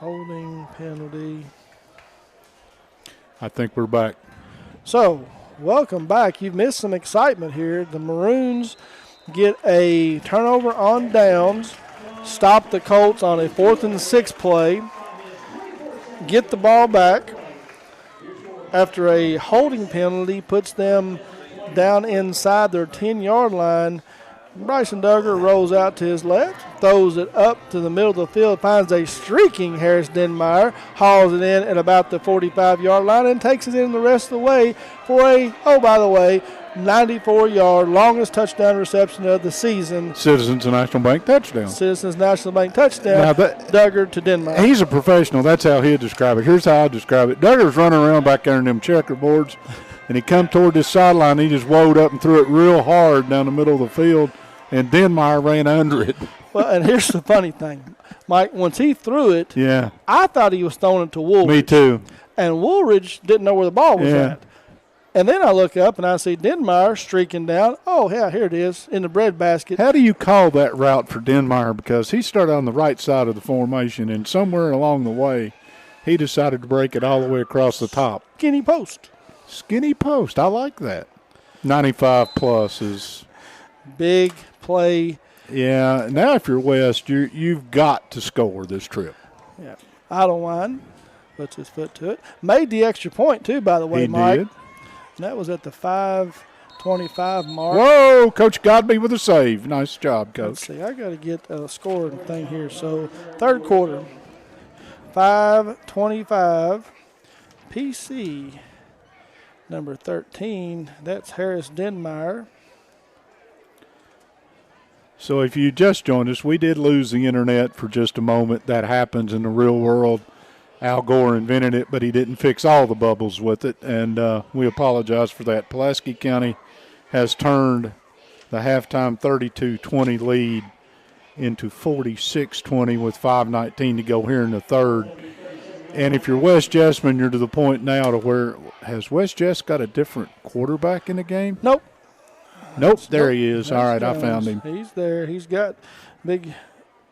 Holding penalty. I think we're back. So, welcome back. You've missed some excitement here. The Maroons get a turnover on downs, stop the Colts on a 4th and 6 play, get the ball back after a holding penalty, puts them down inside their 10-yard line. Bryson Duggar rolls out to his left, throws it up to the middle of the field, finds a streaking Harris Denmeyer, hauls it in at about the 45-yard line, and takes it in the rest of the way for a, 94-yard, longest touchdown reception of the season. Citizens National Bank touchdown. Citizens National Bank touchdown. Now Duggar to Denmeyer. He's a professional. That's how he'd describe it. Here's how I describe it. Duggar's running around back there in them checkerboards, and he come toward this sideline. He just woed up and threw it real hard down the middle of the field, and Denmeyer ran under it. Well, and here's the funny thing. Mike, once he threw it, Yeah. I thought he was throwing it to Woolridge. Me too. And Woolridge didn't know where the ball was Yeah. at. And then I look up and I see Denmeyer streaking down. Oh, yeah, here it is in the breadbasket. How do you call that route for Denmeyer? Because he started on the right side of the formation, and somewhere along the way, he decided to break it all the way across the top. Skinny post. Skinny post. I like that. 95 plus is. Big play. Yeah. Now, if you're West, you've got to score this trip. Yeah. Idlewind puts his foot to it. Made the extra point, too, by the way, He Mike. did. And that was at the 5:25 mark. Whoa, Coach Godby with a save. Nice job, Let's Coach. see. I got to get a scoring thing here. So, third quarter, 5:25. PC, number 13. That's Harris Denmeyer. So if you just joined us, we did lose the internet for just a moment. That happens in the real world. Al Gore invented it, but he didn't fix all the bubbles with it, and we apologize for that. Pulaski County has turned the halftime 32-20 lead into 46-20 with 5:19 to go here in the third. And if you're West Jessamine, you're to the point now to where has West Jess got a different quarterback in the game? Nope. There he is. All right, I found him. He's there. He's got big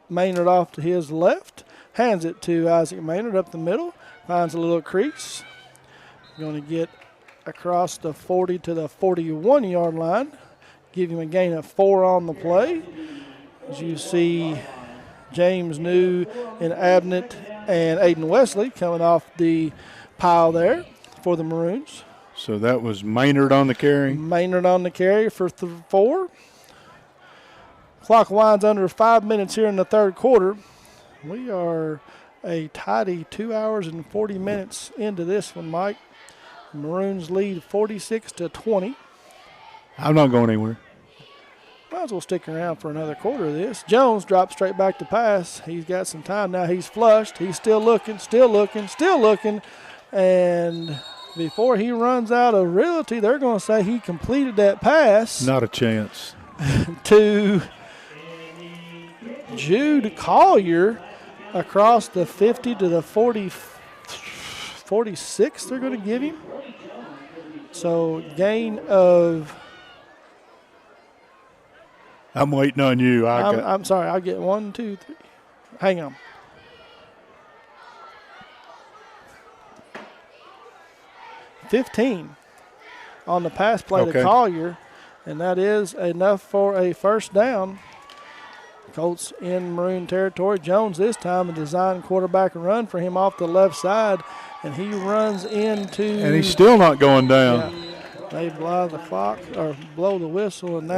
Maynard off to his left. Hands it to Isaac Maynard up the middle. Finds a little crease. Going to get across the 40 to the 41-yard line. Give him a gain of 4 on the play. As you see James New and Abnett and Aiden Wesley coming off the pile there for the Maroons. So that was Maynard on the carry. Maynard on the carry for 4. Clock winds under 5 minutes here in the third quarter. We are a tidy 2 hours and 40 minutes into this one, Mike. Maroons lead 46-20. I'm not going anywhere. Might as well stick around for another quarter of this. Jones drops straight back to pass. He's got some time now. He's flushed. He's still looking. And before he runs out of realty, they're going to say he completed that pass. Not a chance. To Jude Collier across the 50 to the 46 they're going to give him. So gain of... I'm waiting on you. I'm sorry. I'll get 1, 2, 3. Hang on. $15 on the pass play to Collier, and that is enough for a first down. Colts in Maroon territory. Jones this time a design quarterback run for him off the left side, and he runs into... And he's still not going down. Yeah, they blow the clock or blow the whistle, and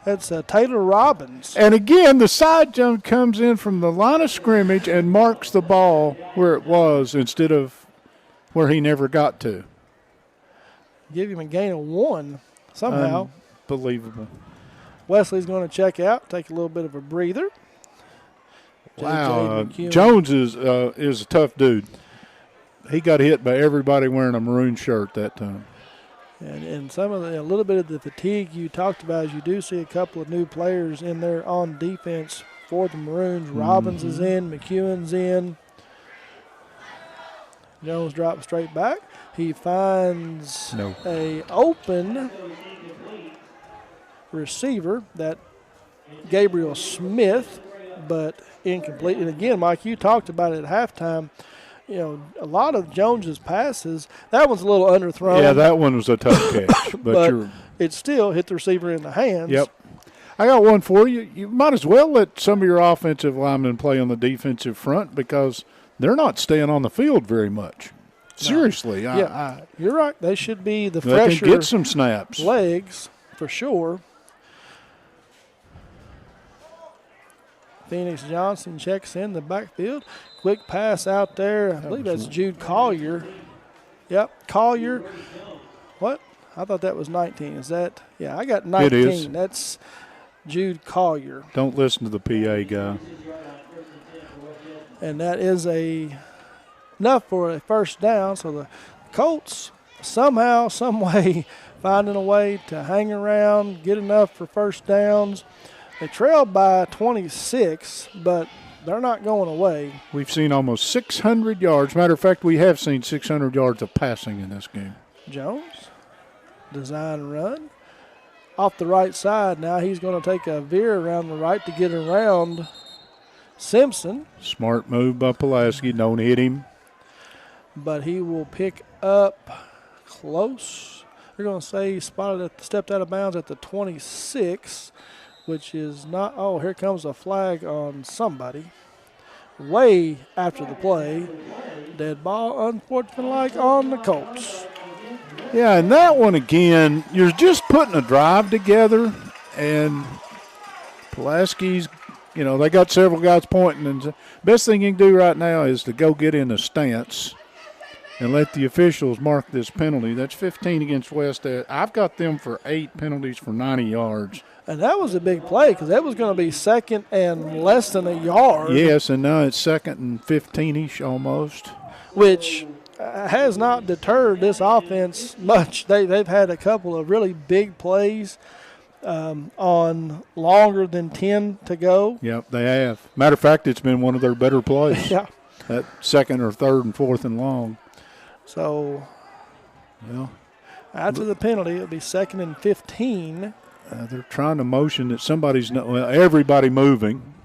that's Taylor Robbins. And again, the side jump comes in from the line of scrimmage and marks the ball where it was instead of where he never got to. Give him a gain of 1 somehow. Unbelievable. Wesley's going to check out, take a little bit of a breather. Wow, Jones is a tough dude. He got hit by everybody wearing a maroon shirt that time. And some of a little bit of the fatigue you talked about is you do see a couple of new players in there on defense for the Maroons. Robbins is in, McEwen's in. Jones drops straight back. He finds a open receiver that Gabriel Smith but incomplete. And again, Mike, you talked about it at halftime. You know, a lot of Jones's passes, that one's a little underthrown. Yeah, that one was a tough catch. but it still hit the receiver in the hands. Yep. I got one for you. You might as well let some of your offensive linemen play on the defensive front because they're not staying on the field very much. Seriously. Yeah, you're right. They should be the they fresher can get some snaps. legs for sure. Phoenix Johnson checks in the backfield. Quick pass out there. I believe that's Jude Collier. Yep, Collier. What? I thought that was 19. Is that? Yeah, I got 19. It is. That's Jude Collier. Don't listen to the PA guy. And that is enough for a first down. So the Colts somehow, some way, finding a way to hang around, get enough for first downs. They trailed by 26, but they're not going away. We've seen almost 600 yards. Matter of fact, we have seen 600 yards of passing in this game. Jones, design run. Off the right side now, he's going to take a veer around the right to get around Simpson. Smart move by Pulaski. Don't hit him. But he will pick up close. They're going to say he stepped out of bounds at the 26. Which is not, oh, here comes a flag on somebody. Way after the play. Dead ball, unfortunately, on the Colts. Yeah, and that one again, you're just putting a drive together, and Pulaski's, they got several guys pointing, and the best thing you can do right now is to go get in a stance and let the officials mark this penalty. That's 15 against West. I've got them for 8 penalties for 90 yards. And that was a big play because that was going to be second and less than a yard. Yes, and now it's second and 15-ish almost. Which has not deterred this offense much. They've had a couple of really big plays on longer than 10 to go. Yep, they have. Matter of fact, it's been one of their better plays. Yeah. That second or third and fourth and long. So, well, after the penalty, it'll be second and 15. They're trying to motion that everybody moving.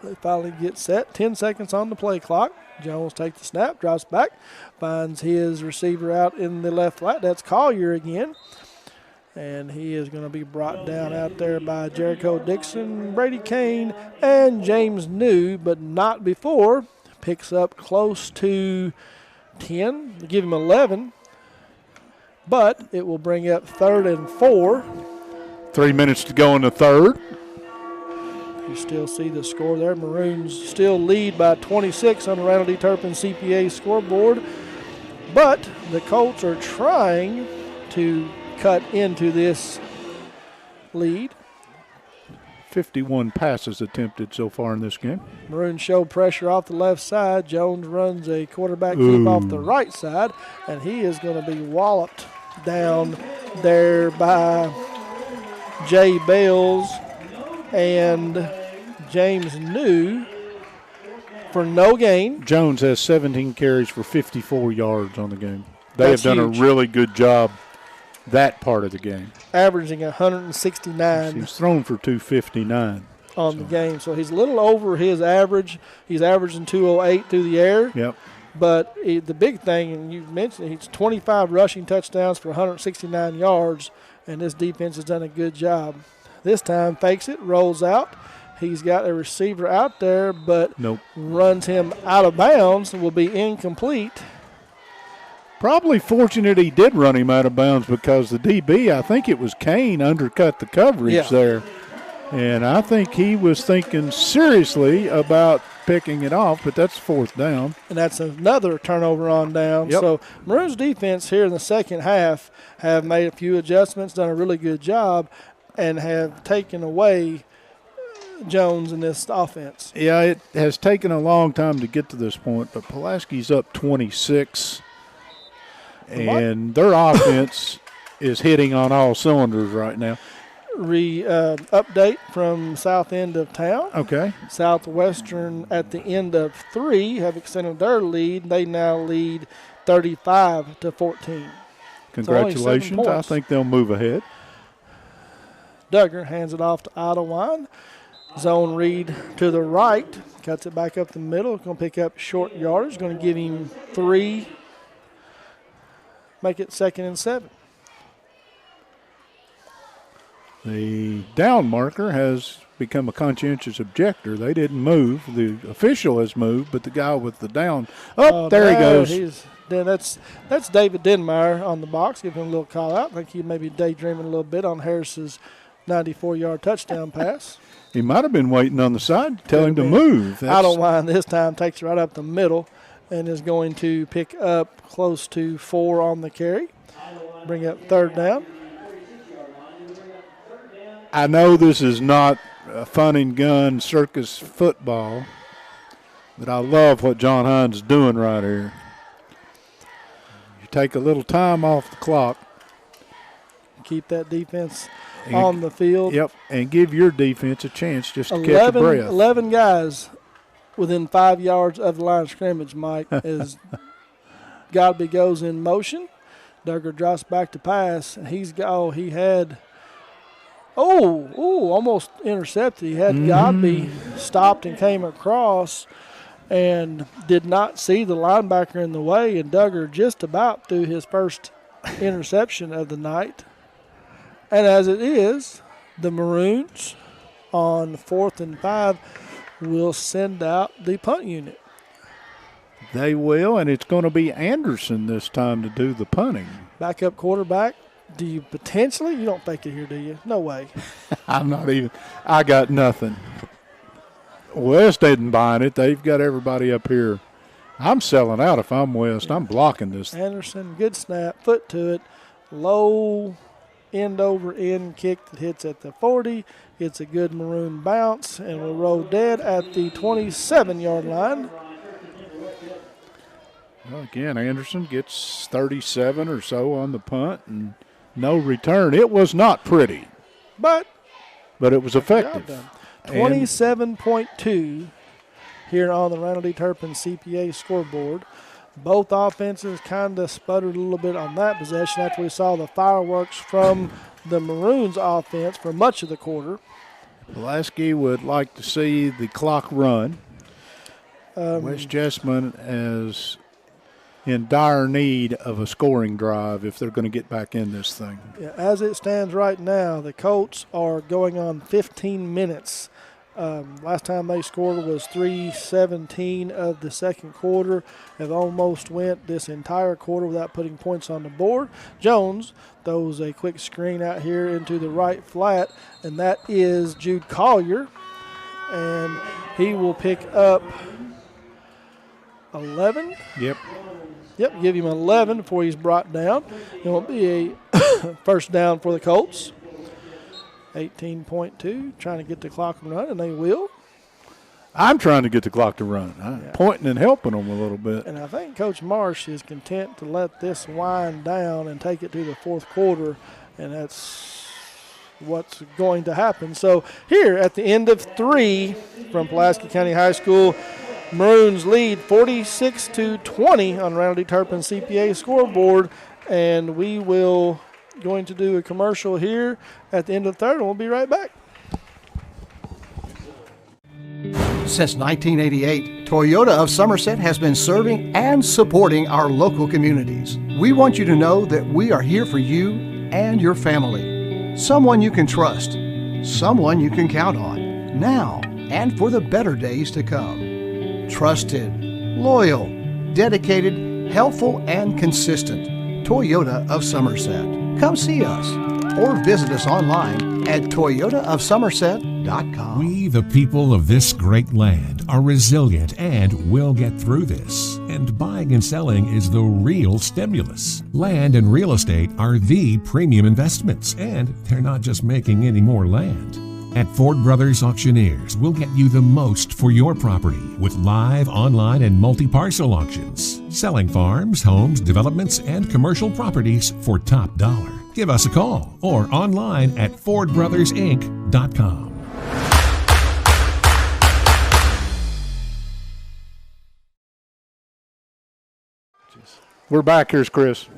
They finally get set. 10 seconds on the play clock. Jones takes the snap, drops back, finds his receiver out in the left flat. That's Collier again. And he is going to be brought down out there by Jericho Dixon, Brady Kane, and James New, but not before. Picks up close to 10. They give him 11. But it will bring up 3rd and 4. 3 minutes to go in the third. You still see the score there. Maroons still lead by 26 on the Randall D. Turpin CPA scoreboard. But the Colts are trying to cut into this lead. 51 passes attempted so far in this game. Maroons show pressure off the left side. Jones runs a quarterback keep off the right side, and he is going to be walloped down there by Jay Bales and James New for no gain. Jones has 17 carries for 54 yards on the game. They have done huge. a really good job that part of the game. Averaging 169. He's thrown for 259 on the game. So he's a little over his average. He's averaging 208 through the air. Yep. But the big thing, and you mentioned it, he's 25 rushing touchdowns for 169 yards, and this defense has done a good job. This time fakes it, rolls out. He's got a receiver out there, but runs him out of bounds and will be incomplete. Probably fortunate he did run him out of bounds because the DB, I think it was Kane, undercut the coverage there. And I think he was thinking seriously about picking it off, but that's 4th down. And that's another turnover on down. Yep. So Maroons defense here in the second half have made a few adjustments, done a really good job, and have taken away Jones in this offense. Yeah, it has taken a long time to get to this point, but Pulaski's up 26, and their offense is hitting on all cylinders right now. Update from south end of town. Okay. Southwestern at the end of 3 have extended their lead. They now lead 35-14. Congratulations. I think they'll move ahead. Duggar hands it off to Idlewind. Zone read to the right. Cuts it back up the middle. Going to pick up short yardage. Going to give him 3. Make it 2nd and 7. The down marker has become a conscientious objector. They didn't move. The official has moved, but the guy with the down. There he goes. That's David Denmeyer on the box. Give him a little call out. I think he may be daydreaming a little bit on Harris's 94-yard touchdown pass. He might have been waiting on the side to tell him to move. I don't mind this time. Takes it right up the middle and is going to pick up close to 4 on the carry. Bring up 3rd down. I know this is not a fun and gun circus football, but I love what John Hines is doing right here. You take a little time off the clock. Keep that defense on the field. Yep, and give your defense a chance just to catch a breath. 11 guys within 5 yards of the line of scrimmage, Mike, as Godby goes in motion. Duggar drops back to pass, and almost intercepted. He had Godby stopped and came across and did not see the linebacker in the way, and Duggar just about threw his first interception of the night. And as it is, the Maroons on 4th and 5 will send out the punt unit. They will, and it's going to be Anderson this time to do the punting. Backup quarterback. Do you potentially? You don't think it here, do you? No way. I got nothing. West isn't buying it. They've got everybody up here. I'm selling out if I'm West. I'm blocking this. Anderson, good snap, foot to it. Low end over end kick that hits at the 40. It's a good Maroon bounce, and will roll dead at the 27-yard line. Well, again, Anderson gets 37 or so on the punt and no return. It was not pretty, but it was effective. 27.2 here on the Randall D. Turpin CPA scoreboard. Both offenses kind of sputtered a little bit on that possession after we saw the fireworks from the Maroons offense for much of the quarter. Pulaski would like to see the clock run. West Jessamine is in dire need of a scoring drive if they're going to get back in this thing. Yeah, as it stands right now, the Colts are going on 15 minutes. Last time they scored was 3:17 of the second quarter. Have almost went this entire quarter without putting points on the board. Jones throws a quick screen out here into the right flat, and that is Jude Collier. And he will pick up 11. Yep, give him 11 before he's brought down. It will be a first down for the Colts. 18.2, trying to get the clock to run, and they will. I'm trying to get the clock to run. I'm pointing and helping them a little bit. And I think Coach Marsh is content to let this wind down and take it to the fourth quarter, and that's what's going to happen. So here at the end of 3 from Pulaski County High School, Maroons lead 46-20 on Randall D. Turpin CPA scoreboard, and we will going to do a commercial here at the end of the third, and we'll be right back. Since 1988, Toyota of Somerset has been serving and supporting our local communities. We want you to know that we are here for you and your family. Someone you can trust, someone you can count on, now and for the better days to come. Trusted, loyal, dedicated, helpful, and consistent. Toyota of Somerset. Come see us or visit us online at toyotaofsomerset.com. We, the people of this great land, are resilient and will get through this. And buying and selling is the real stimulus. Land and real estate are the premium investments, and they're not just making any more land. At Ford Brothers Auctioneers, we'll get you the most for your property with live, online, and multi-parcel auctions. Selling farms, homes, developments, and commercial properties for top dollar. Give us a call or online at FordBrothersInc.com. We're back. Here's Chris.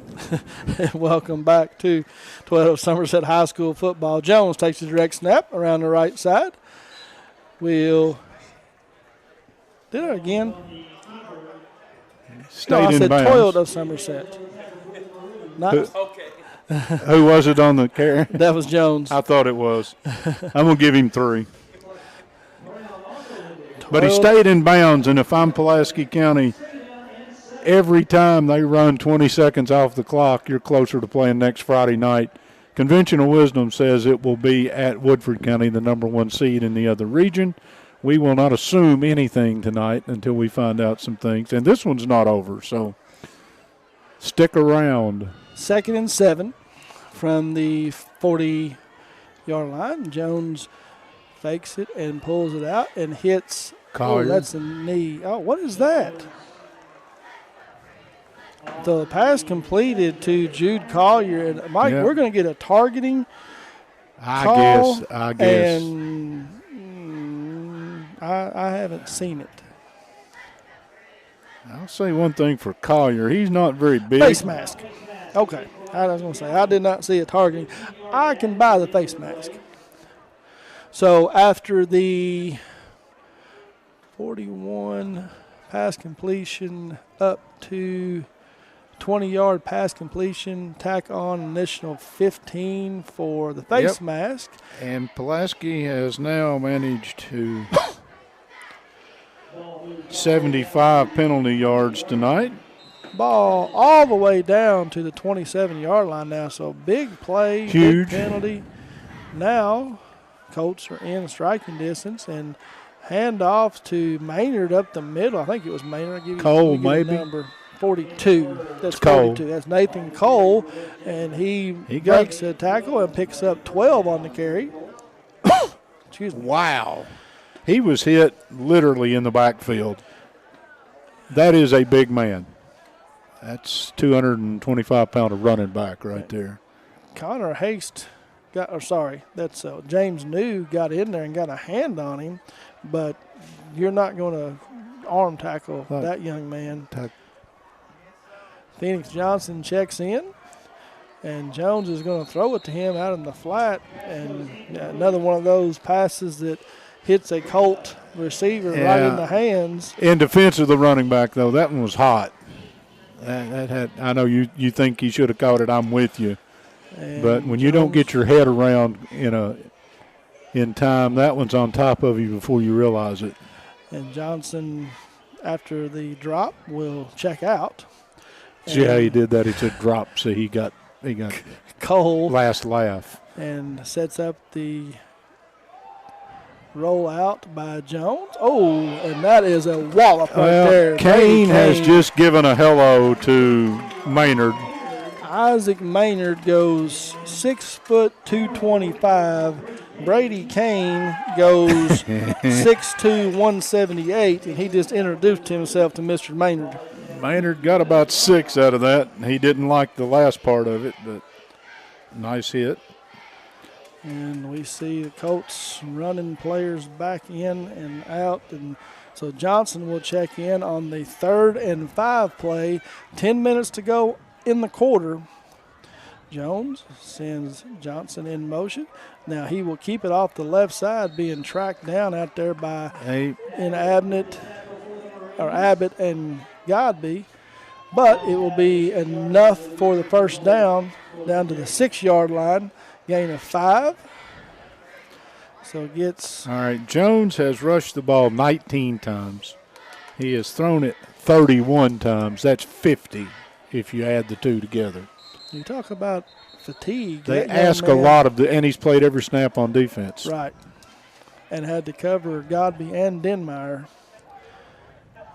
Welcome back to Toyota of Somerset High School football. Jones takes the direct snap around the right side. will. Did it again? Stayed No, I in said bounds. Toyota of Somerset. Not, Who was it on the carry? that was Jones. I thought it was. I'm going to give him 3. But he stayed in bounds, and if I'm Pulaski County, every time they run 20 seconds off the clock, you're closer to playing next Friday night. Conventional wisdom says it will be at Woodford County, the number 1 seed in the other region. We will not assume anything tonight until we find out some things. And this one's not over, so stick around. 2nd and 7 from the 40-yard line. Jones fakes it and pulls it out and hits. Collier. Oh, that's a knee. Oh, what is that? The pass completed to Jude Collier. And Mike, Yeah. we're going to get a targeting I call. guess. And I haven't seen it. I'll say one thing for Collier. He's not very big. Face mask. Okay. I was going to say, I did not see a targeting. I can buy the face mask. So after the 41 pass completion up to 20-yard pass completion, tack on an additional 15 for the face Yep. mask. And Pulaski has now managed to 75 penalty yards tonight. Ball all the way down to the 27-yard line now. So big play, Huge. big penalty. Now Colts are in striking distance and handoff to Maynard up the middle. I think it was Maynard. I'll give you, Cole, let me get the maybe. number 42. That's Cole. 42. That's Nathan Cole, and he breaks a tackle and picks up 12 on the carry. Excuse me. Wow. He was hit literally in the backfield. That is a big man. That's 225-pound running back right there. Connor Haste that's James New got in there and got a hand on him, but you're not going to arm tackle that young man. Phoenix Johnson checks in, and Jones is going to throw it to him out in the flat, and another one of those passes that hits a Colt receiver right in the hands. In defense of the running back, though, that one was hot. That had. I know you think he should have caught it. I'm with you. And But when you don't get your head around in time, that one's on top of you before you realize it. And Johnson, after the drop, will check out. See how he did that? He took drop, so he got Cole last laugh. and sets up the roll out by Jones. Oh, and that is a wallop right there. Kane has just given a hello to Maynard. Isaac Maynard goes 6 foot 225. Brady Kane goes 6'2", 178, and he just introduced himself to Mr. Maynard. Maynard got about 6 out of that. He didn't like the last part of it, but nice hit. And we see the Colts running players back in and out. And so Johnson will check in on the 3rd and 5 play. 10 minutes to go in the quarter. Jones sends Johnson in motion. Now he will keep it off the left side, being tracked down out there by Abbott and Godby. But it will be enough for the first down to the 6-yard line. Gain of 5. So gets. All right, Jones has rushed the ball 19 times. He has thrown it 31 times. That's 50 if you add the two together. You talk about fatigue. They ask a lot of and he's played every snap on defense. Right. And had to cover Godby and Denmeyer.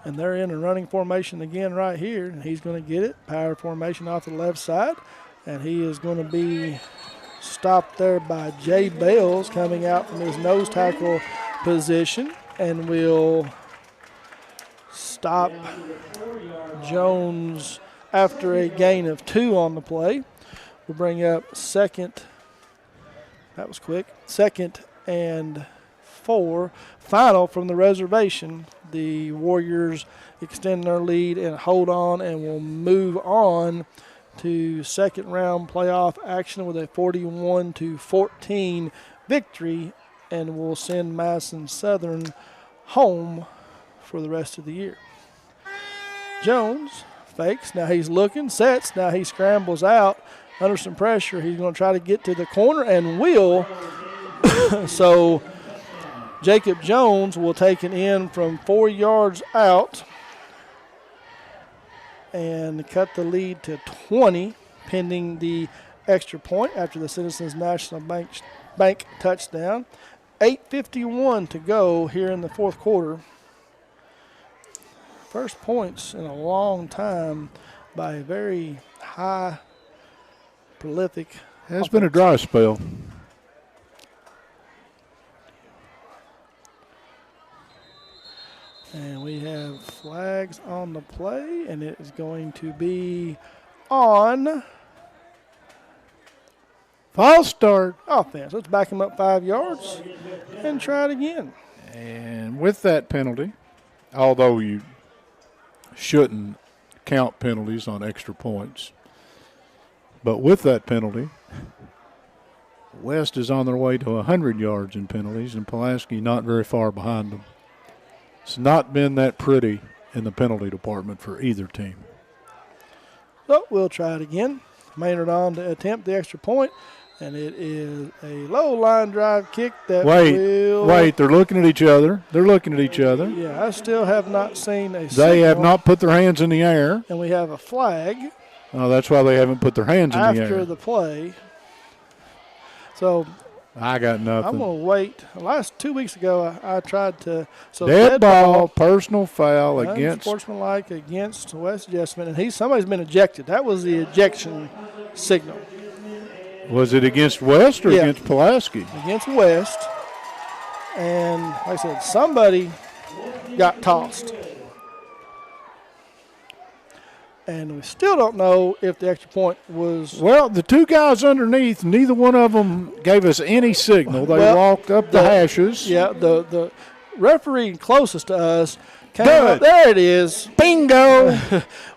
And they're in a running formation again right here. And he's going to get it. Power formation off the left side. And he is going to be stopped there by Jay Bales coming out from his nose tackle position, and will stop Jones after a gain of 2 on the play. We'll bring up second. That was quick. 2nd and 4. Final from the reservation. The Warriors extend their lead and hold on, and will move on to second round playoff action with a 41-14 victory and will send Madison Southern home for the rest of the year. Jones fakes. Now he's looking, sets. Now he scrambles out under some pressure. He's going to try to get to the corner and will. So Jacob Jones will take it in from 4 yards out and cut the lead to 20, pending the extra point after the Citizens National Bank touchdown. 8:51 to go here in the fourth quarter. First points in a long time by a very high, prolific. Has been a dry spell. And we have flags on the play, and it is going to be on False start. offense. Let's back him up 5 yards and try it again. And with that penalty, although you shouldn't count penalties on extra points, but with that penalty, West is on their way to 100 yards in penalties, and Pulaski not very far behind them. It's not been that pretty in the penalty department for either team. So we'll try it again. Maynard on to attempt the extra point, and it is a low line drive kick that will. Wait, they're looking at each other. Yeah, I still have not seen a They have signal, not put their hands in the air. and we have a flag Oh, that's why they haven't put their hands in the after air. the play. So I got I'm nothing. going to wait. Last 2 weeks ago, I tried to. So Dead ball, personal foul against. Unsportsmanlike against West Jessamine, and somebody's been ejected. That was the ejection signal Was it against West or Yeah. against Pulaski? against West. And like I said, somebody got tossed. And we still don't know if the extra point was. Well, the two guys underneath, neither one of them gave us any signal. They Well, walked up the hashes. Yeah, the referee closest to us came Good. up. There it is. Bingo!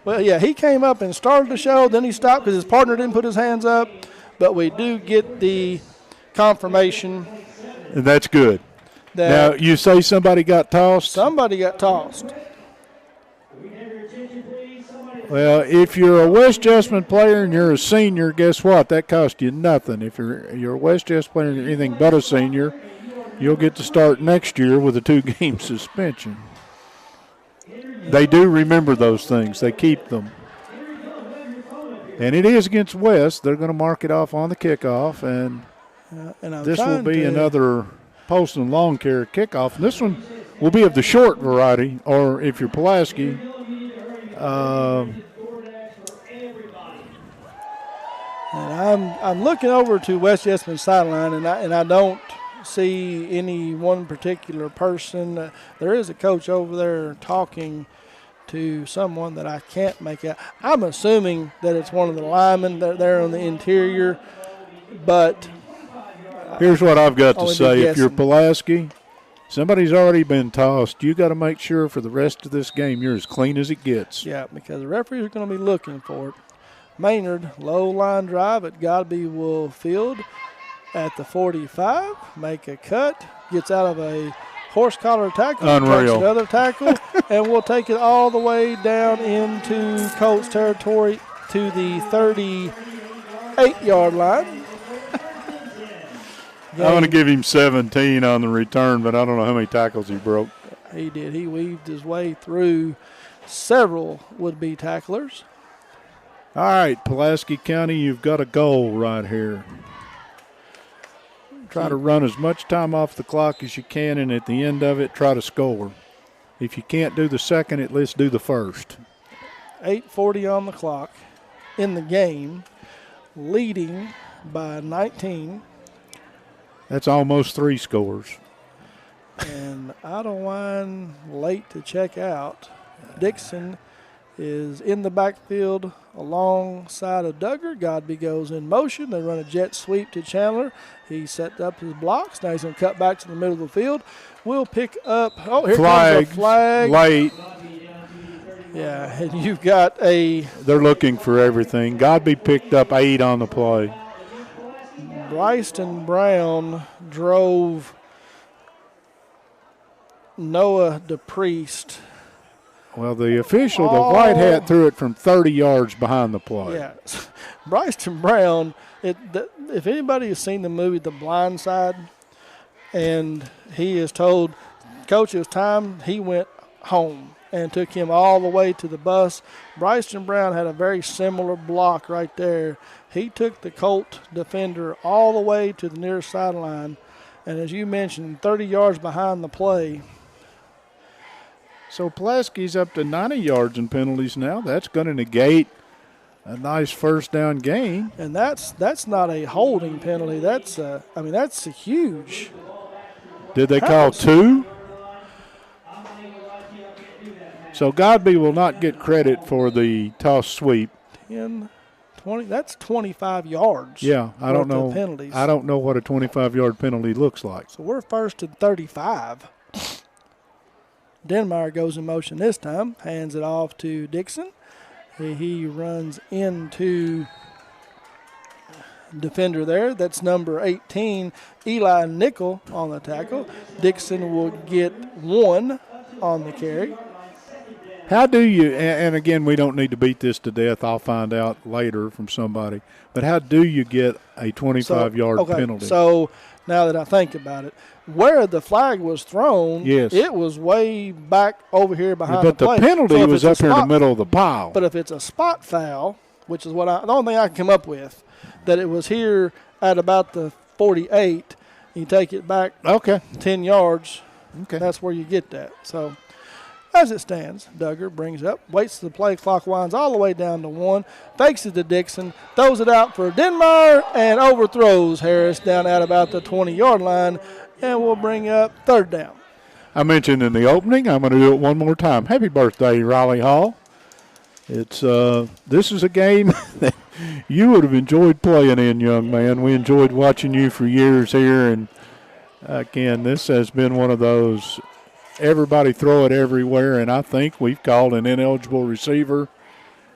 Well, yeah, he came up and started the show. Then he stopped because his partner didn't put his hands up. But we do get the confirmation And that's good. Now, that you say somebody got tossed? somebody got tossed. Well, if you're a West Jessamine player and you're a senior, guess what? That costs you nothing. If you're a West Jessamine player and you're anything but a senior, you'll get to start next year with a 2-game suspension. They do remember those things. They keep them. And it is against West. They're going to mark it off on the kickoff, and And I'm this will trying be to- another post and lawn care kickoff. And this one will be of the short variety, or if you're Pulaski, And I'm looking over to West Jessamine sideline, and I don't see any one particular person. There is a coach over there talking to someone that I can't make out. I'm assuming that it's one of the linemen that there on the interior, but here's what I've got to Only be say. If you're guessing. Pulaski, somebody's already been tossed. You got to make sure for the rest of this game you're as clean as it gets. yeah, because the referees are going to be looking for it. Maynard, low line drive at Godby will field at the 45, make a cut, gets out of a horse collar tackle, Unreal. takes another tackle, and we'll take it all the way down into Colts territory to the 38-yard line. I'm going to give him 17 on the return, but I don't know how many tackles he broke. He did. He weaved his way through several would-be tacklers. All right, Pulaski County, you've got a goal right here. Try to run as much time off the clock as you can, and at the end of it, try to score. If you can't do the second, at least do the first. 8:40 on the clock in the game, leading by 19. That's almost 3 scores. And Idlewild late to check out. Dixon is in the backfield alongside of Duggar. Godby goes in motion. They run a jet sweep to Chandler. He set up his blocks. Now he's going to cut back to the middle of the field. We'll pick up. Oh, here comes a flag. Late. Yeah, and you've got a They're looking for everything. Godby picked up 8 on the play. Bryston Brown drove Noah DePriest. Well, the official, the white hat, threw it from 30 yards behind the play. Yeah. Bryson Brown, if anybody has seen the movie The Blind Side, and he is told, Coach, it was time, he went home and took him all the way to the bus. Bryson Brown had a very similar block right there. He took the Colt defender all the way to the near sideline, and as you mentioned, 30 yards behind the play. So Pulaski's up to 90 yards in penalties now. That's going to negate a nice first down gain. And that's not a holding penalty. That's huge. Did they call two? So Godby will not get credit for the toss sweep. 10, 20, that's 25 yards. Yeah, I don't know. Penalties. I don't know what a 25-yard penalty looks like. So we're first and 35. Denmeyer goes in motion this time, hands it off to Dixon. He runs into defender there. That's number 18, Eli Nickel on the tackle. Dixon will get 1 on the carry. How do you, and again, we don't need to beat this to death. I'll find out later from somebody. But how do you get a 25-yard penalty? So now that I think about it, where the flag was thrown, yes, it was way back over here behind the play. But the penalty was up here in the middle of the pile. But if it's a spot foul, which is the only thing I can come up with, that it was here at about the 48, you take it back 10 yards. Okay. That's where you get that. So as it stands, Duggar brings up, waits till the play clock winds all the way down to 1, fakes it to Dixon, throws it out for Denmeyer, and overthrows Harris down at about the 20-yard line, and we'll bring up third down. I mentioned in the opening, I'm going to do it one more time. Happy birthday, Riley Hall. It's this is a game that you would have enjoyed playing in, young man. We enjoyed watching you for years here, and again, this has been one of those everybody throw it everywhere, and I think we've called an ineligible receiver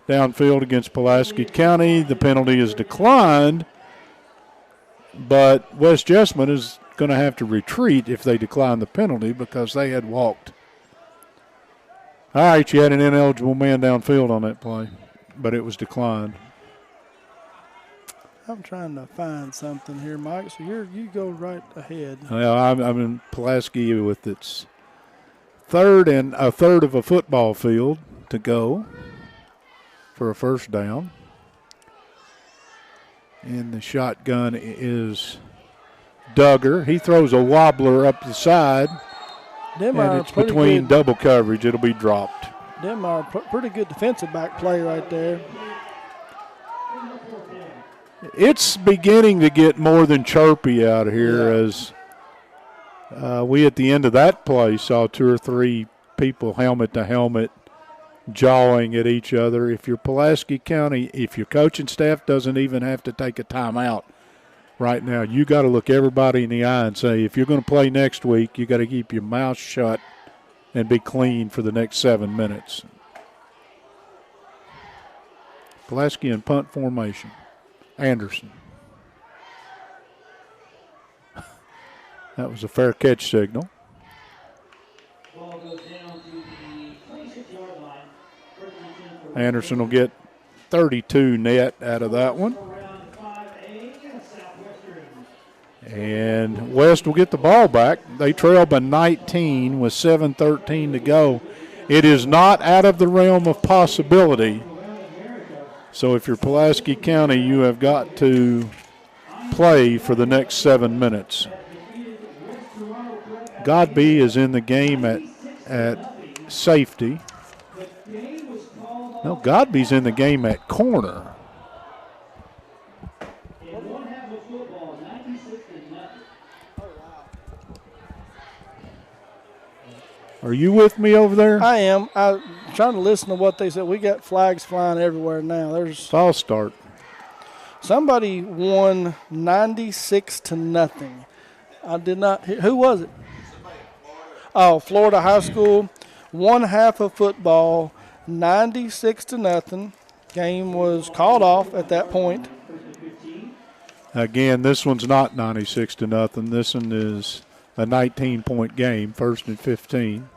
downfield against Pulaski County. The penalty is declined, but West Jessamine is going to have to retreat if they decline the penalty because they had walked. All right, you had an ineligible man downfield on that play, but it was declined. I'm trying to find something here, Mike, so you go right ahead. Well, I'm in Pulaski with its third and a third of a football field to go for a first down. And the shotgun is Duggar. He throws a wobbler up the side, and it's between double coverage. It'll be dropped. Denmeyer, pretty good defensive back play right there. It's beginning to get more than chirpy out here as we at the end of that play saw 2 or 3 people helmet to helmet jawing at each other. If you're Pulaski County, if your coaching staff doesn't even have to take a timeout right now, you got to look everybody in the eye and say, if you're going to play next week, you got to keep your mouth shut and be clean for the next 7 minutes. Pulaski in punt formation. Anderson. That was a fair catch signal. Anderson will get 32 net out of that one. And West will get the ball back. They trail by 19 with 7:13 to go. It is not out of the realm of possibility. So if you're Pulaski County, you have got to play for the next 7 minutes. Godby is in the game at safety. No, Godby's in the game at corner. Are you with me over there? I am. I'm trying to listen to what they said. We got flags flying everywhere now. There's false start. Somebody won 96-0. I did not. Who was it? Oh, Florida High School. 1/2 of football, 96-0. Game was called off at that point. Again, this one's not 96-0. This one is a 19-point game, 1st and 15.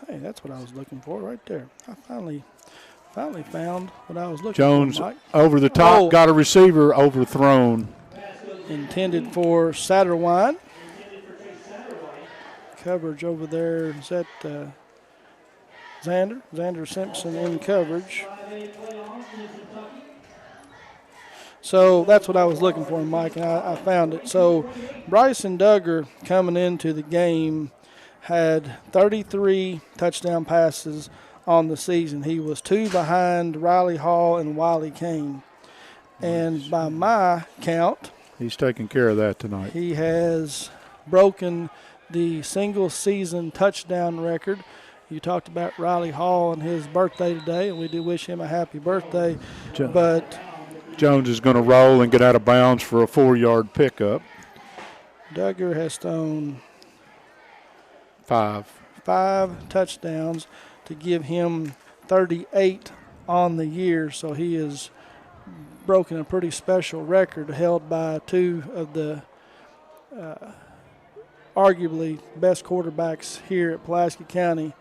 Hey, that's what I was looking for right there. I finally found what I was looking Jones for, Mike. over the top, got a receiver overthrown. Intended for Satterwine. Coverage over there. Is that Xander? Xander Simpson in coverage. So that's what I was looking for, Mike, and I found it. So Bryson Duggar coming into the game had 33 touchdown passes on the season. He was 2 behind Riley Hall and Wiley Kane. And by my count, he's taking care of that tonight. He has broken the single-season touchdown record. You talked about Riley Hall and his birthday today, and we do wish him a happy birthday. But Jones is going to roll and get out of bounds for a 4-yard pickup. Duggar has thrown 5 touchdowns to give him 38 on the year, so he has broken a pretty special record held by 2 of the arguably best quarterbacks here at Pulaski County.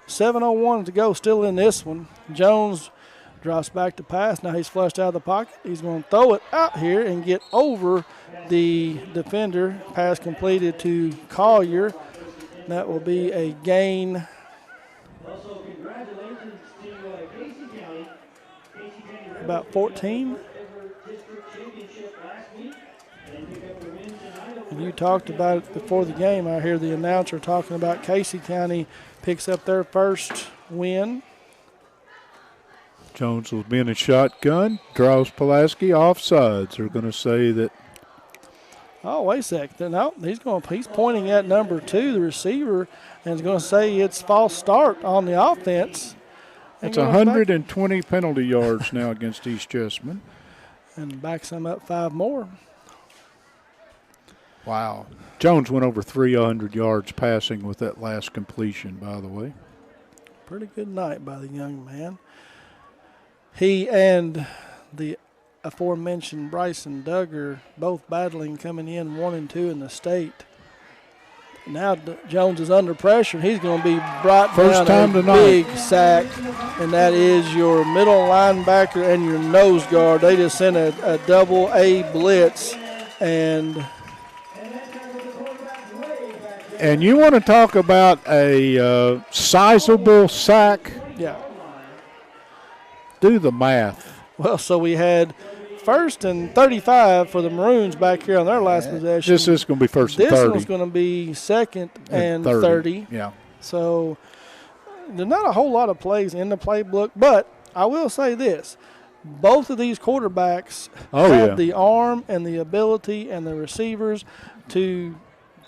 7:01 to go, still in this one. Jones drops back to pass. Now he's flushed out of the pocket. He's going to throw it out here and get over the defender. Pass completed to Collier. That will be a gain. Also, congratulations to Casey County. Casey County About 14. district championship last week. And pick up the win tonight. And you talked about it before the game. I hear the announcer talking about Casey County picks up their first win. Jones will be in a shotgun, draws Pulaski offsides. They're going to say that. Oh, wait a sec. No, he's pointing at number 2, the receiver, and is going to say it's false start on the offense. It's 120 penalty yards now against East Jessamine. And backs them up 5 more. Wow. Jones went over 300 yards passing with that last completion, by the way. Pretty good night by the young man. He and the aforementioned Bryson Duggar both battling, coming in 1 and 2 in the state. Now Jones is under pressure, and he's going to be brought First down time a tonight. Big sack, and that is your middle linebacker and your nose guard. They just sent a double A blitz, and you want to talk about a sizable sack? yeah. Do the math. Well, so we had 1st and 35 for the Maroons back here on their last possession. This is going to be 1st and 30. This one's going to be 2nd and 30. Yeah. So there's not a whole lot of plays in the playbook, but I will say this. Both of these quarterbacks have the arm and the ability and the receivers to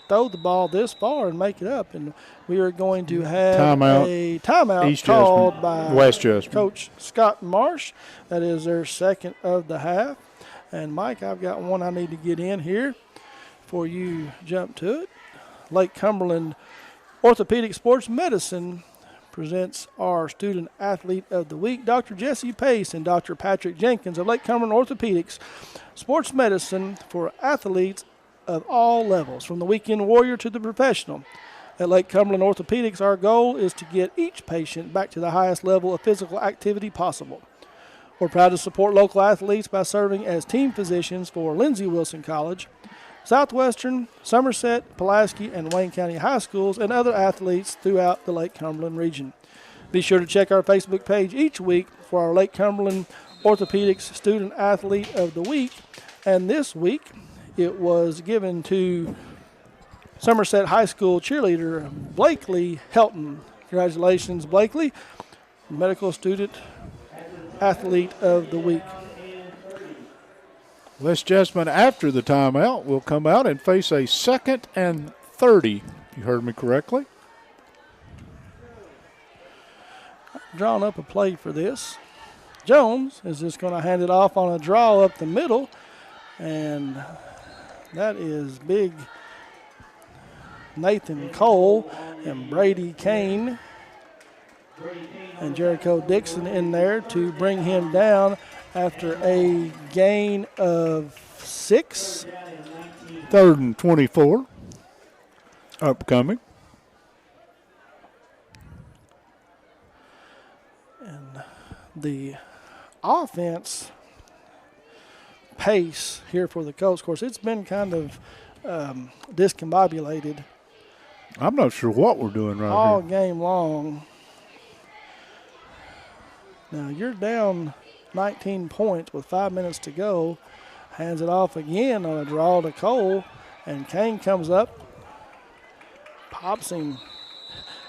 throw the ball this far and make it up. And we are going to have a timeout East called Jessamine. by West Jessamine. Coach Scott Marsh. That is their 2nd of the half. And, Mike, I've got one I need to get in here before you jump to it. Lake Cumberland Orthopedic Sports Medicine presents our Student Athlete of the Week, Dr. Jesse Pace and Dr. Patrick Jenkins of Lake Cumberland Orthopedics. Sports medicine for athletes of all levels, from the weekend warrior to the professional. At Lake Cumberland Orthopedics, our goal is to get each patient back to the highest level of physical activity possible. We're proud to support local athletes by serving as team physicians for Lindsey Wilson College, Southwestern, Somerset, Pulaski, and Wayne County High Schools, and other athletes throughout the Lake Cumberland region. Be sure to check our Facebook page each week for our Lake Cumberland Orthopedics Student Athlete of the Week. And this week, it was given to Somerset High School cheerleader Blakely Helton. Congratulations, Blakely, Medical Student Athlete of the Week. West Jessamine, after the timeout, will come out and face a 2nd and 30. You heard me correctly? Drawing up a play for this. Jones is just going to hand it off on a draw up the middle, and that is big Nathan Cole and Brady Kane and Jericho Dixon in there to bring him down after a gain of 6. 3rd and 24. Upcoming. And the offense pace here for the Colts, of course, it's been kind of discombobulated I'm not sure what we're doing right all here. game long. Now you're down 19 points with 5 minutes to go. Hands it off again on a draw to Cole, and Kane comes up, pops him,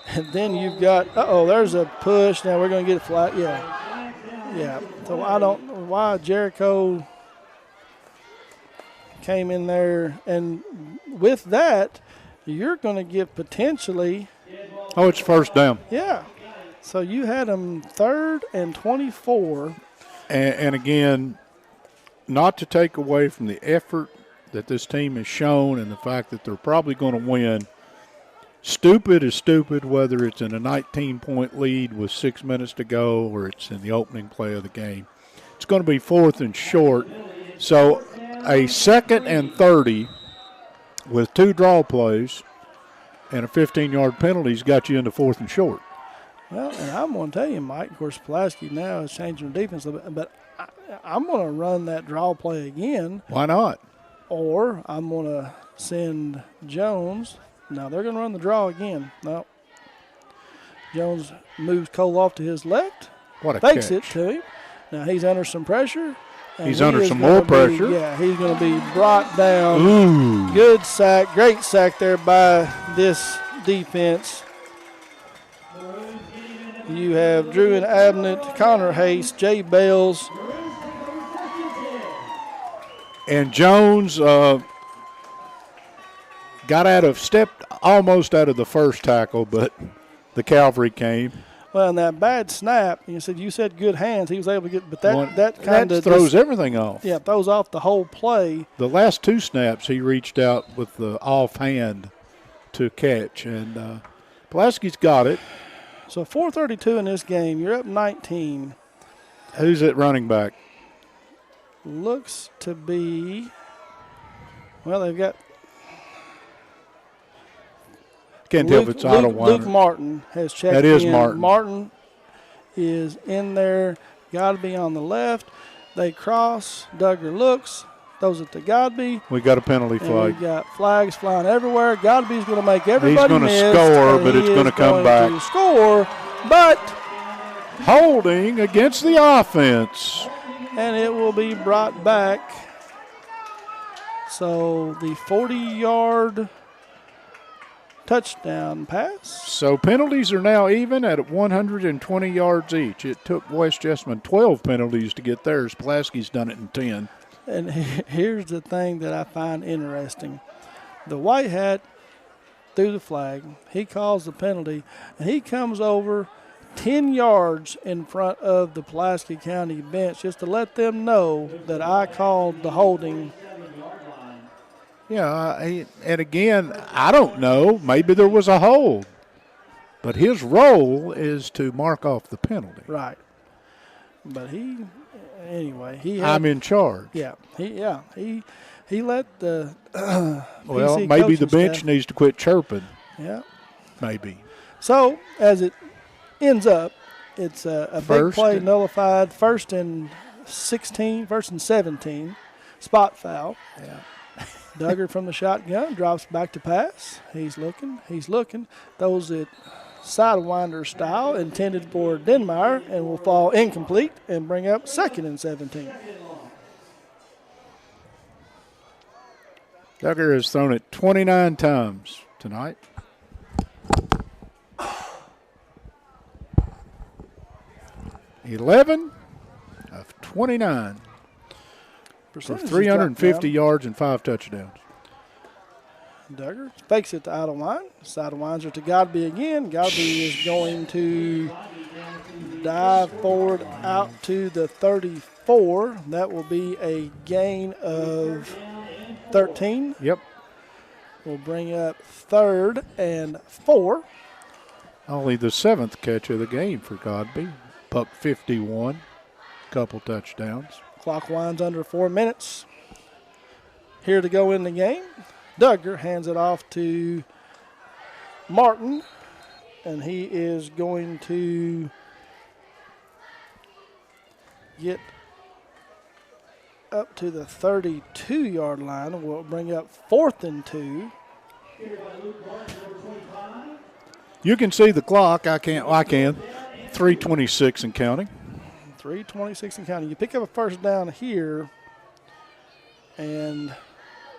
and then you've got, there's a push. Now we're going to get it flat. Yeah. So I don't know why Jericho came in there, and with that, you're going to get potentially. Oh, it's first down. Yeah. So you had them 3rd and 24. And again, not to take away from the effort that this team has shown and the fact that they're probably going to win. Stupid is stupid, whether it's in a 19-point lead with 6 minutes to go or it's in the opening play of the game. It's going to be 4th and short. So a 2nd and 30 with 2 draw plays and a 15-yard penalty's got you into 4th and short. Well, and I'm going to tell you, Mike, of course, Pulaski now is changing the defense a little bit, but I'm going to run that draw play again. Why not? Or I'm going to send Jones. Now they're going to run the draw again. No. Jones moves Cole off to his left. What a fakes catch. it to him. Now he's under some pressure. and He's he under is some gonna more be- pressure. Yeah, he's going to be brought down. Ooh. Good sack. Great sack there by this defense. You have Drew and Abnett, Connor Hayes, Jay Bales. And Jones stepped almost out of the first tackle, but the cavalry came. Well, in that bad snap, you said good hands. He was able to get, but that That kind of throws everything off. Yeah, throws off the whole play. The last 2 snaps, he reached out with the offhand to catch, and Pulaski's got it. So 4:32 in this game. You're up 19. Who's at running back? Looks to be. Well, they've got Can't tell if it's Otto Luke Weiner. Martin has checked That is in. Martin. Martin is in there. Got to be on the left. They cross. Duggar looks. Throws it to Godby. We got a penalty And flag. we've got flags flying everywhere. Godby's going to make everybody gonna miss. score, and but it's he gonna is come going back. to score, but Holding against the offense. and it will be brought back. So the 40-yard touchdown pass. So penalties are now even at 120 yards each. It took West Jessamine 12 penalties to get theirs. Pulaski's done it in 10. And here's the thing that I find interesting. The white hat threw the flag. He calls the penalty, and he comes over 10 yards in front of the Pulaski County bench just to let them know that I called the holding. Yeah, and again, I don't know. Maybe there was a hold. But his role is to mark off the penalty. Right. But he I'm in charge. Yeah, he let the Well, PC maybe the coaching bench staff- needs to quit chirping. Yeah. Maybe. So as it ends up, it's a big First play and- nullified. 1st and 17, spot foul. Yeah. Duggar from the shotgun drops back to pass. He's looking, throws it sidewinder style, intended for Denmeyer, and will fall incomplete and bring up 2nd and 17. Duggar has thrown it 29 times tonight. (11 of 29 for Percentage has 350 dropped down. yards and 5 touchdowns. Duggar fakes it to Idlewine. Sidewinds are to Godby again. Godby is going to dive forward out to the 34. That will be a gain of 13. Yep. We'll bring up 3rd and 4. Only the 7th catch of the game for Godby. Buck 51, couple touchdowns. Clock winds under 4 minutes. here to go in the game. Duggar hands it off to Martin, and he is going to get up to the 32-yard line, and will bring up 4th and 2. You can see the clock. I can't. I can. 3:26 and counting. 3:26 and counting. You pick up a first down here and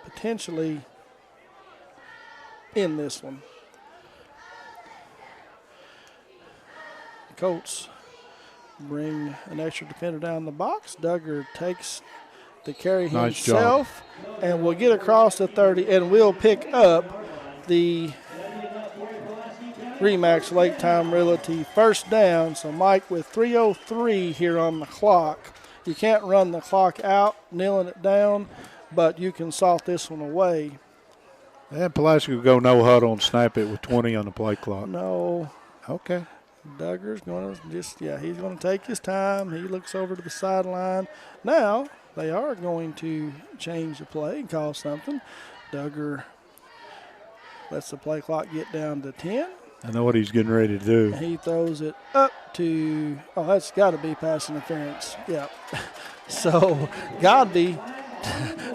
potentially in this one. The Colts bring an extra defender down the box. Duggar takes the carry Nice himself and will get across the 30 and will pick up the Remax Lake Time Realty first down. So, Mike, with 3:03 here on the clock, you can't run the clock out, kneeling it down, but you can salt this one away. And Pulaski will go no huddle and snap it with 20 on the play clock. No. Okay. Duggar's going to he's going to take his time. He looks over to the sideline. Now, they are going to change the play and call something. Duggar lets the play clock get down to 10. I know what he's getting ready to do. He throws it up to, that's got to be pass interference. Yeah. So, Godby,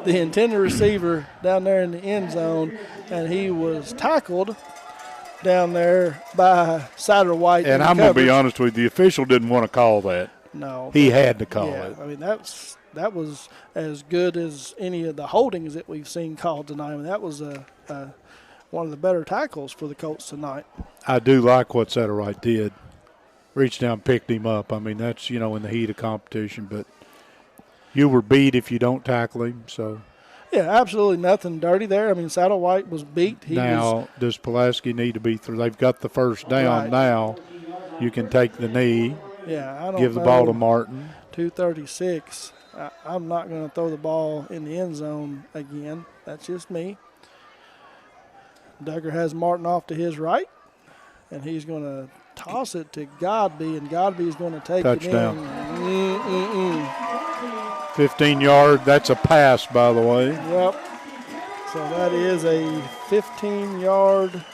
the intended receiver down there in the end zone, and he was tackled down there by Satterwhite. And I'm going to be honest with you, the official didn't want to call that. No. He had to call Yeah, it. I mean, that was as good as any of the holdings that we've seen called tonight. I mean, that was one of the better tackles for the Colts tonight. I do like what Satterwhite did. Reached down, picked him up. I mean, that's, in the heat of competition, but you were beat if you don't tackle him, so. Yeah, absolutely nothing dirty there. I mean, Satterwhite was beat. Does Pulaski need to be through? They've got the first down Right. now. You can take the knee, Yeah, I don't give the know. ball to Martin. 236. I'm not going to throw the ball in the end zone again. That's just me. Duggar has Martin off to his right, and he's going to toss it to Godby, and Godby is going to take Touchdown. it in. 15-yard. That's a pass, by the way. Yep. So that is a 15-yard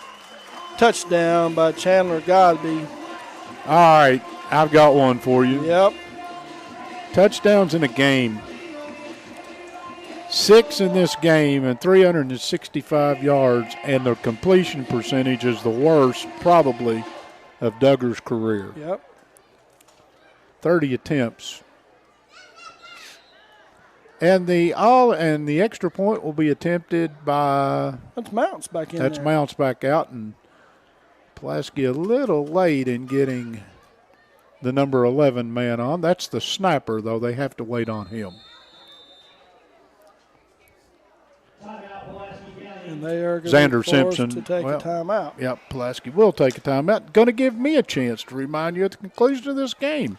touchdown by Chandler Godby. All right, I've got one for you. Yep. Touchdowns in a game. 6 in this game and 365 yards, and their completion percentage is the worst probably of Duggar's career. Yep. 30 attempts. And the extra point will be attempted by That's Mounts back in that's there. Mounts back out, and Pulaski a little late in getting the number 11 man on. That's the snapper, though. They have to wait on him. And they are going Xander to be forced Simpson, to take well, a timeout. Yep, Pulaski will take a timeout. Going to give me a chance to remind you at the conclusion of this game.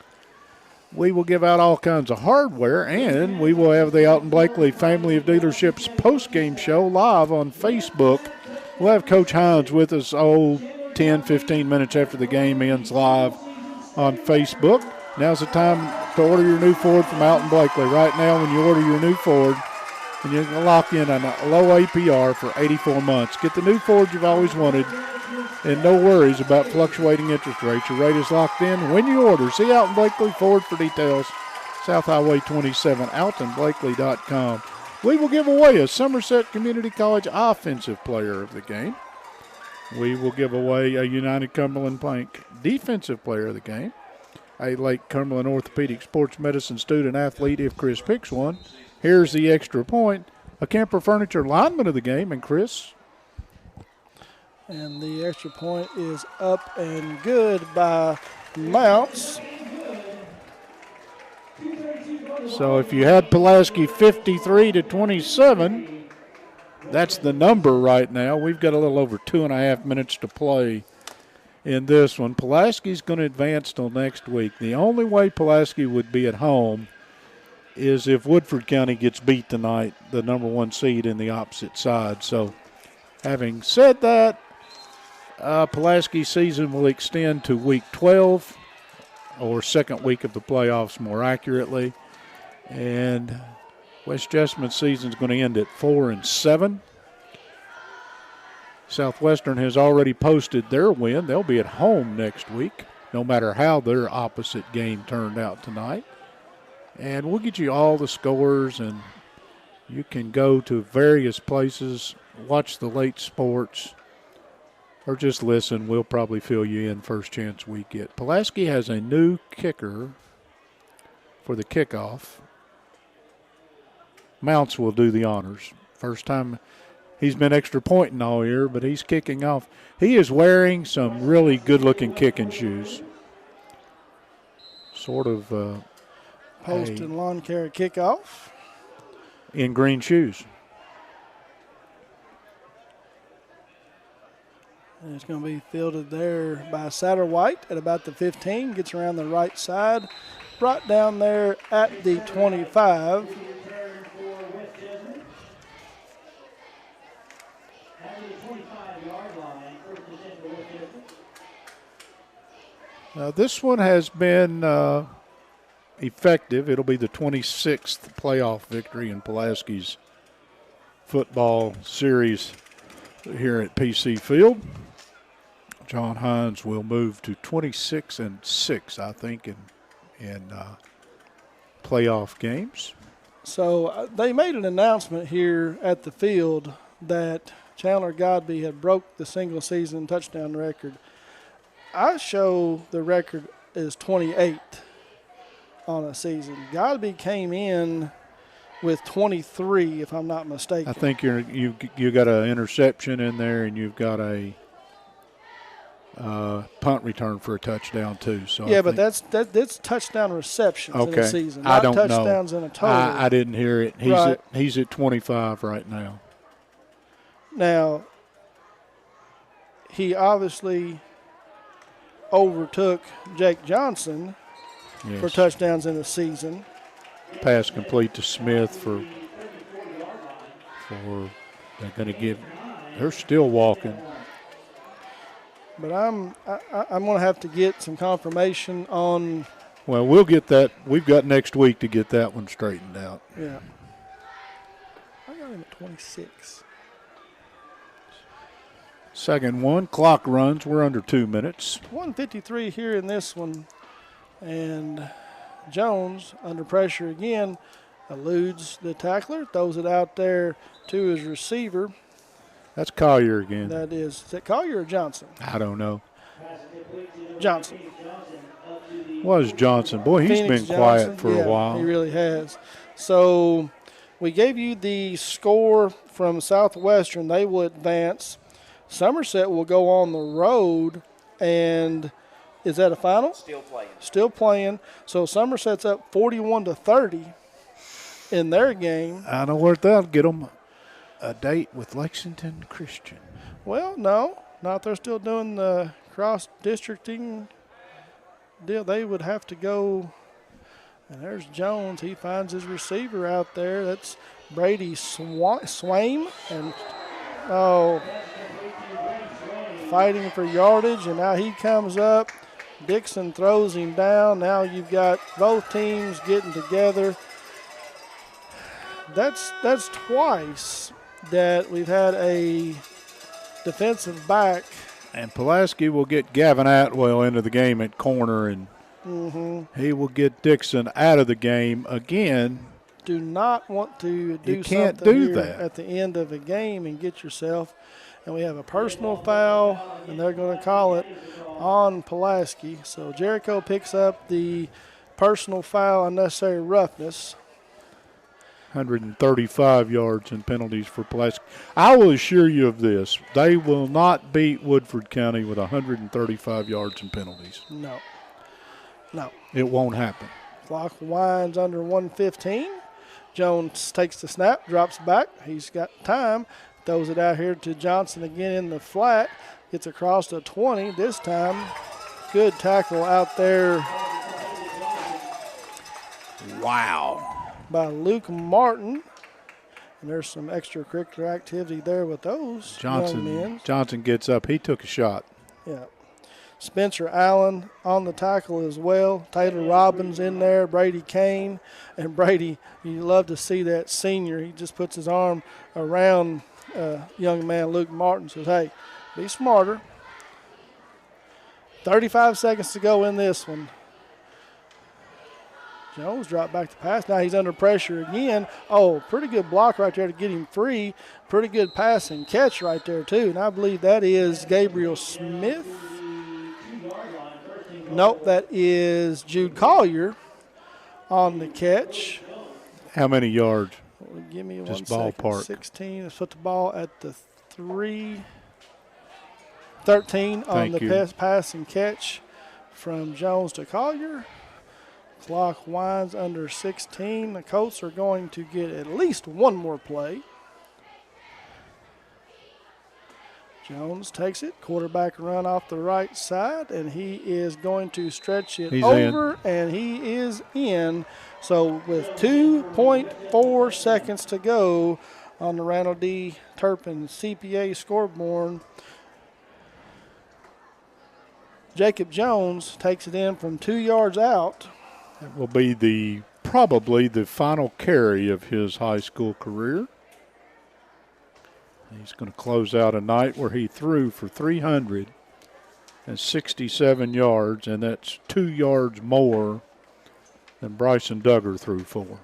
We will give out all kinds of hardware, and we will have the Alton Blakely Family of Dealerships post-game show live on Facebook. We'll have Coach Hines with us 10, 15 minutes after the game ends live on Facebook. Now's the time to order your new Ford from Alton Blakely. Right now, when you order your new Ford, and you can lock in on a low APR for 84 months. Get the new Ford you've always wanted, and no worries about fluctuating interest rates. Your rate is locked in when you order. See Alton Blakely Ford for details. South Highway 27, AltonBlakely.com. We will give away a Somerset Community College Offensive Player of the Game. We will give away a United Cumberland Plank Defensive Player of the Game. A Lake Cumberland Orthopedic Sports Medicine student athlete if Chris picks one. Here's the extra point. A Kemper Furniture lineman of the game, and Chris. And the extra point is up and good by Mounts. So if you had Pulaski 53-27, that's the number right now. We've got a little over 2.5 minutes to play in this one. Pulaski's going to advance till next week. The only way Pulaski would be at home is if Woodford County gets beat tonight, the number 1 seed in the opposite side. So having said that, Pulaski's season will extend to week 12, or second week of the playoffs more accurately. And West Jessamine season's going to end at 4-7. Southwestern has already posted their win. They'll be at home next week, no matter how their opposite game turned out tonight. And we'll get you all the scores, and you can go to various places, watch the late sports, or just listen. We'll probably fill you in first chance we get. Pulaski has a new kicker for the kickoff. Mounts will do the honors. First time he's been extra pointing all year, but he's kicking off. He is wearing some really good-looking kicking shoes. Sort of Post and lawn care kickoff. In green shoes. And it's going to be fielded there by Satterwhite at about the 15. Gets around the right side. Brought down there at the 25. This one has been effective. It'll be the 26th playoff victory in Pulaski's football series here at PC Field. John Hines will move to 26-6, I think, in playoff games. So they made an announcement here at the field that Chandler Godby had broke the single season touchdown record. I show the record is 28 on a season. Godby came in with 23, if I'm not mistaken. I think you got an interception in there, and you've got a punt return for a touchdown too. So yeah, but that's touchdown receptions in a season, not I don't touchdowns know. in a total. I didn't hear it. He's at 25 right now. Now, he obviously overtook Jake Johnson for touchdowns in the season. Pass complete to Smith for they're going to give. They're still walking. But I'm going to have to get some confirmation on. Well, we'll get that. We've got next week to get that one straightened out. Yeah. I got him at 26. Second one, clock runs. We're under 2 minutes. 153 here in this one. And Jones, under pressure again, eludes the tackler, throws it out there to his receiver. That's Collier again. That is that Collier or Johnson? I don't know. Johnson. Was Johnson. Boy, he's Phoenix been quiet Johnson. for a while. He really has. So we gave you the score from Southwestern. They will advance. Somerset will go on the road, and is that a final? Still playing. So Somerset's up 41-30 in their game. I know where that'll get them a date with Lexington Christian. Well, no, not they're still doing the cross-districting deal. They would have to go, and there's Jones. He finds his receiver out there. That's Brady Swaim, and fighting for yardage, and now he comes up. Dixon throws him down. Now you've got both teams getting together. That's twice that we've had a defensive back. And Pulaski will get Gavin Atwell into the game at corner, and he will get Dixon out of the game again. Do not want to do can't something do here that at the end of a game and get yourself. And we have a personal foul, and they're going to call it on Pulaski. So Jericho picks up the personal foul, unnecessary roughness. 135 yards and penalties for Pulaski. I will assure you of this. They will not beat Woodford County with 135 yards and penalties. No. It won't happen. Clock winds under 1:15. Jones takes the snap, drops back. He's got time. Throws it out here to Johnson again in the flat. Gets across to 20. This time, good tackle out there. Wow. By Luke Martin. And there's some extracurricular activity there with those young men. Johnson gets up. He took a shot. Yeah. Spencer Allen on the tackle as well. Taylor Robbins in there, Brady Kane. And Brady, you love to see that senior. He just puts his arm around young man Luke Martin, says, hey, be smarter. 35 seconds to go in this one. Jones dropped back to pass. Now he's under pressure again. Oh, pretty good block right there to get him free. Pretty good pass and catch right there, too. And I believe that is Gabriel Smith. Nope, that is Jude Collier on the catch. How many yards? Give me just 1 second. ballpark. 16. Let's put the ball at the 3. 13 on the pass and catch from Jones to Collier. Clock winds under 16. The Colts are going to get at least one more play. Jones takes it. Quarterback run off the right side, and he is going to stretch it over, and he is in. So with 2.4 seconds to go on the Randall D. Turpin CPA scoreboard, Jacob Jones takes it in from 2 yards out. That will be probably the final carry of his high school career. He's going to close out a night where he threw for 367 yards, and that's 2 yards more than Bryson Duggar threw for.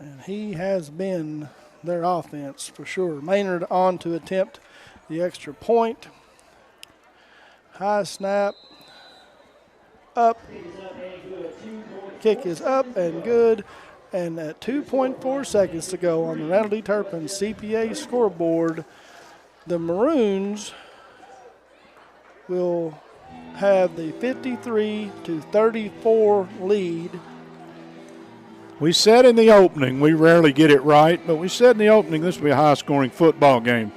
And he has been their offense for sure. Maynard on to attempt the extra point. High snap. Up. Kick is up and good. And at 2.4 seconds to go on the Randall D. Turpin CPA scoreboard, the Maroons will have the 53-34 lead. We said in the opening, we rarely get it right, but we said in the opening this will be a high-scoring football game.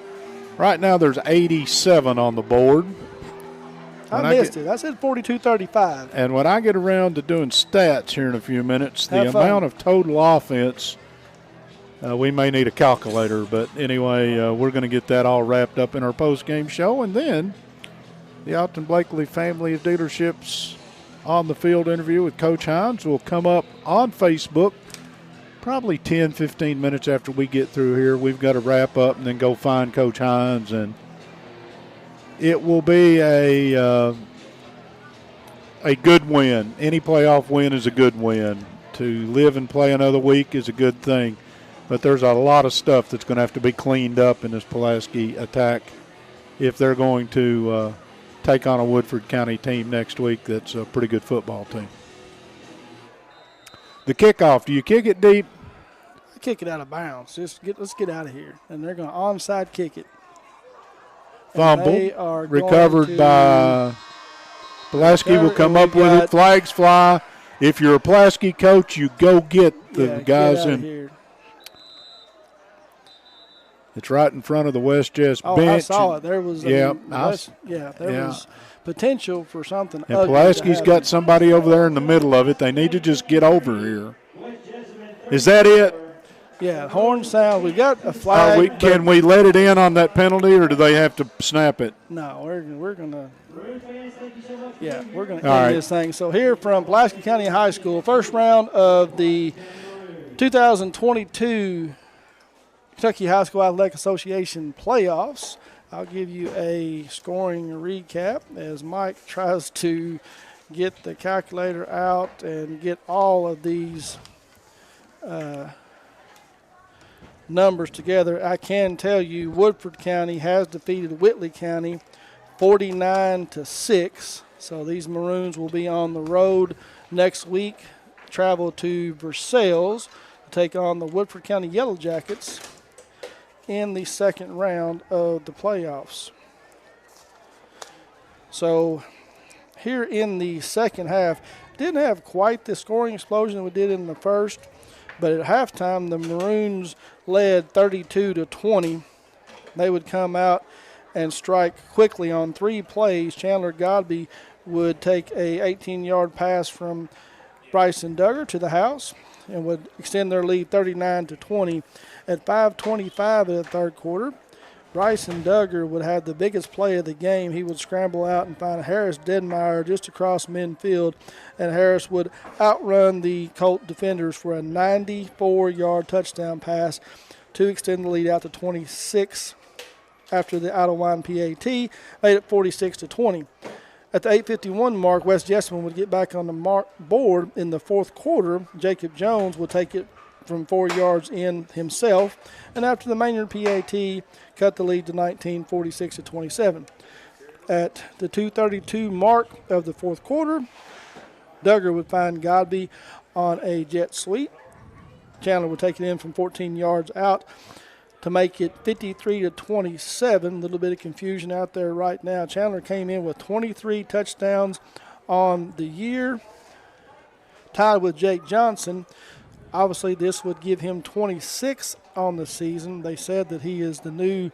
Right now there's 87 on the board. I missed it. I said 42-35. And when I get around to doing stats here in a few minutes, the amount of total offense, we may need a calculator. But anyway, we're going to get that all wrapped up in our post-game show. And then the Alton Blakely family of dealerships on the field interview with Coach Hines will come up on Facebook probably 10, 15 minutes after we get through here. We've got to wrap up and then go find Coach Hines, and it will be a good win. Any playoff win is a good win. To live and play another week is a good thing. But there's a lot of stuff that's going to have to be cleaned up in this Pulaski attack if they're going to take on a Woodford County team next week that's a pretty good football team. The kickoff, do you kick it deep? I kick it out of bounds. Let's get out of here. And they're going to onside kick it. Fumble, recovered by Pulaski. Will come up with it. Flags fly. If you're a Pulaski coach, you go get the guys in. Here. It's right in front of the West Jess bench. I saw it. There was there was potential for something. And Pulaski's got somebody over there in the middle of it. They need to just get over here. Is that it? Yeah, horn sound. We got a flag. Can we let it in on that penalty, or do they have to snap it? No, we're gonna. Yeah, we're gonna end this thing. So here from Pulaski County High School, first round of the 2022 Kentucky High School Athletic Association playoffs. I'll give you a scoring recap as Mike tries to get the calculator out and get all of these numbers together. I can tell you Woodford County has defeated Whitley County 49-6. So these Maroons will be on the road next week, travel to Versailles to take on the Woodford County Yellow Jackets in the second round of the playoffs. So here in the second half, didn't have quite the scoring explosion we did in the first, but at halftime the Maroons led 32-20. They would come out and strike quickly on 3 plays. Chandler Godby would take a 18-yard pass from Bryson Duggar to the house and would extend their lead 39-20. At 5:25 of the third quarter, Bryson Duggar would have the biggest play of the game. He would scramble out and find Harris Denmeyer just across midfield, and Harris would outrun the Colt defenders for a 94-yard touchdown pass to extend the lead out to 26 after the out-of-line PAT, made it 46-20. At the 8:51 mark, West Jessamine would get back on the board in the fourth quarter. Jacob Jones would take it from 4 yards in himself, and after the Maynard PAT, cut the lead to 19, 46-27. At the 2:32 mark of the fourth quarter, Duggar would find Godby on a jet sweep. Chandler would take it in from 14 yards out to make it 53-27. A little bit of confusion out there right now. Chandler came in with 23 touchdowns on the year, tied with Jake Johnson. Obviously, this would give him 26 on the season. They said that he is the new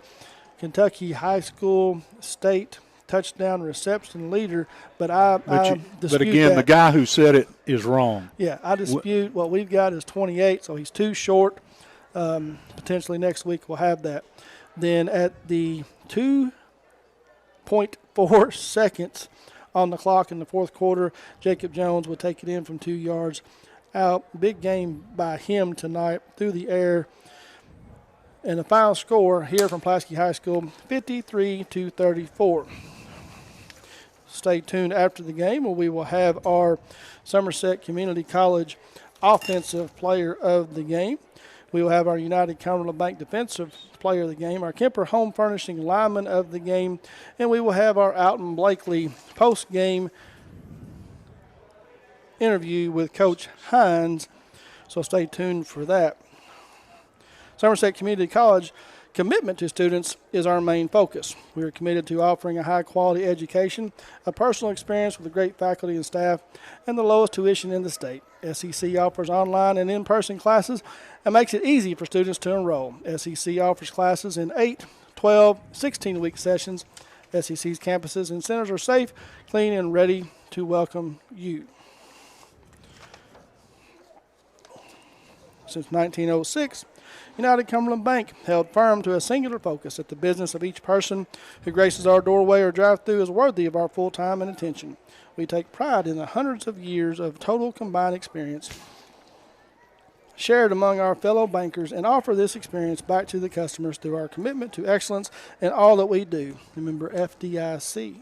Kentucky high school state touchdown reception leader, but I dispute But again, that. the guy who said it is wrong. Yeah, I dispute. What we've got is 28, so he's too short. Potentially next week we'll have that. Then at the 2.4 seconds on the clock in the fourth quarter, Jacob Jones would take it in from 2 yards out. Big game by him tonight through the air. And the final score here from Pulaski High School, 53-34. Stay tuned after the game where we will have our Somerset Community College Offensive Player of the Game. We will have our United Cumberland Bank Defensive Player of the Game, our Kemper Home Furnishing Lineman of the Game, and we will have our Alton Blakely post-game interview with Coach Hines, so stay tuned for that. Somerset Community College commitment to students is our main focus. We are committed to offering a high-quality education, a personal experience with a great faculty and staff, and the lowest tuition in the state. SEC offers online and in-person classes and makes it easy for students to enroll. SEC offers classes in 8, 12, 16-week sessions. SEC's campuses and centers are safe, clean, and ready to welcome you. Since 1906, United Cumberland Bank held firm to a singular focus that the business of each person who graces our doorway or drive-through is worthy of our full time and attention. We take pride in the hundreds of years of total combined experience shared among our fellow bankers and offer this experience back to the customers through our commitment to excellence in all that we do. Remember FDIC.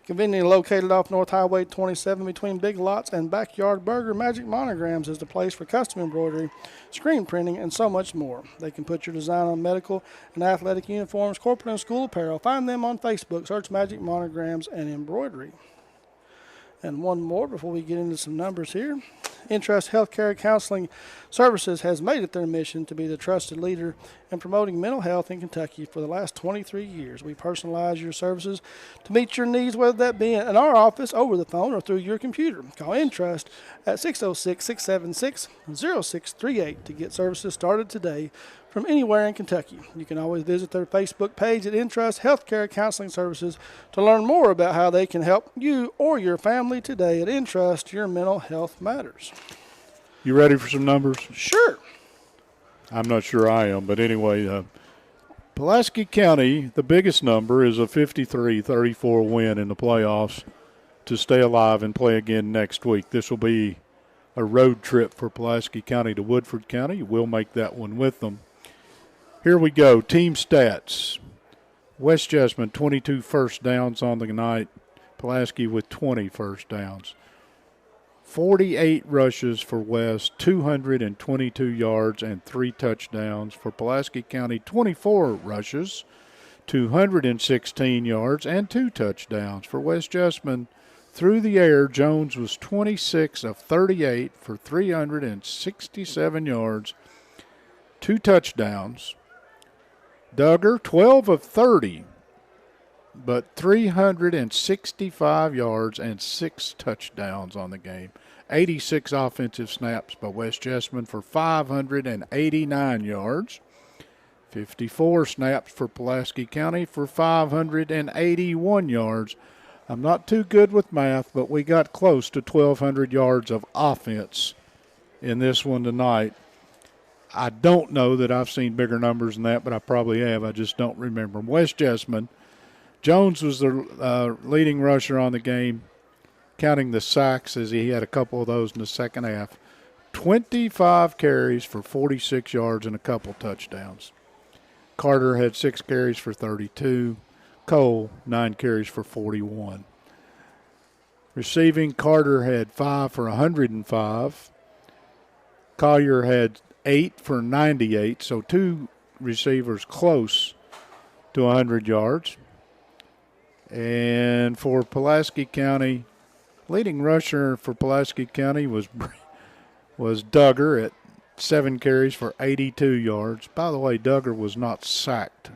Conveniently located off North Highway 27 between Big Lots and Backyard Burger, Magic Monograms is the place for custom embroidery, screen printing, and so much more. They can put your design on medical and athletic uniforms, corporate and school apparel. Find them on Facebook. Search Magic Monograms and Embroidery. And one more before we get into some numbers here. Entrust Healthcare Counseling Services has made it their mission to be the trusted leader in promoting mental health in Kentucky for the last 23 years. We personalize your services to meet your needs, whether that be in our office, over the phone, or through your computer. Call Entrust at 606-676-0638 to get services started today from anywhere in Kentucky. You can always visit their Facebook page at Entrust Healthcare Counseling Services to learn more about how they can help you or your family today. At Entrust, your mental health matters. You ready for some numbers? Sure. I'm not sure I am, but anyway, Pulaski County, the biggest number is a 53-34 win in the playoffs to stay alive and play again next week. This will be a road trip for Pulaski County to Woodford County. We'll make that one with them. Here we go. Team stats. West Jessamine, 22 first downs on the night. Pulaski with 20 first downs. 48 rushes for West, 222 yards and 3 touchdowns. For Pulaski County, 24 rushes, 216 yards and 2 touchdowns. For West Jessamine, through the air, Jones was 26 of 38 for 367 yards, 2 touchdowns. Duggar, 12 of 30, but 365 yards and 6 touchdowns on the game. 86 offensive snaps by West Jessamine for 589 yards. 54 snaps for Pulaski County for 581 yards. I'm not too good with math, but we got close to 1,200 yards of offense in this one tonight. I don't know that I've seen bigger numbers than that, but I probably have. I just don't remember. West Jessamine, Jones was the leading rusher on the game, counting the sacks as he had a couple of those in the second half. 25 carries for 46 yards and a couple touchdowns. Carter had 6 carries for 32. Cole, 9 carries for 41. Receiving, Carter had 5 for 105. Collier had 8 for 98, so 2 receivers close to 100 yards. And for Pulaski County, leading rusher for Pulaski County was Duggar at 7 carries for 82 yards. By the way, Duggar was not sacked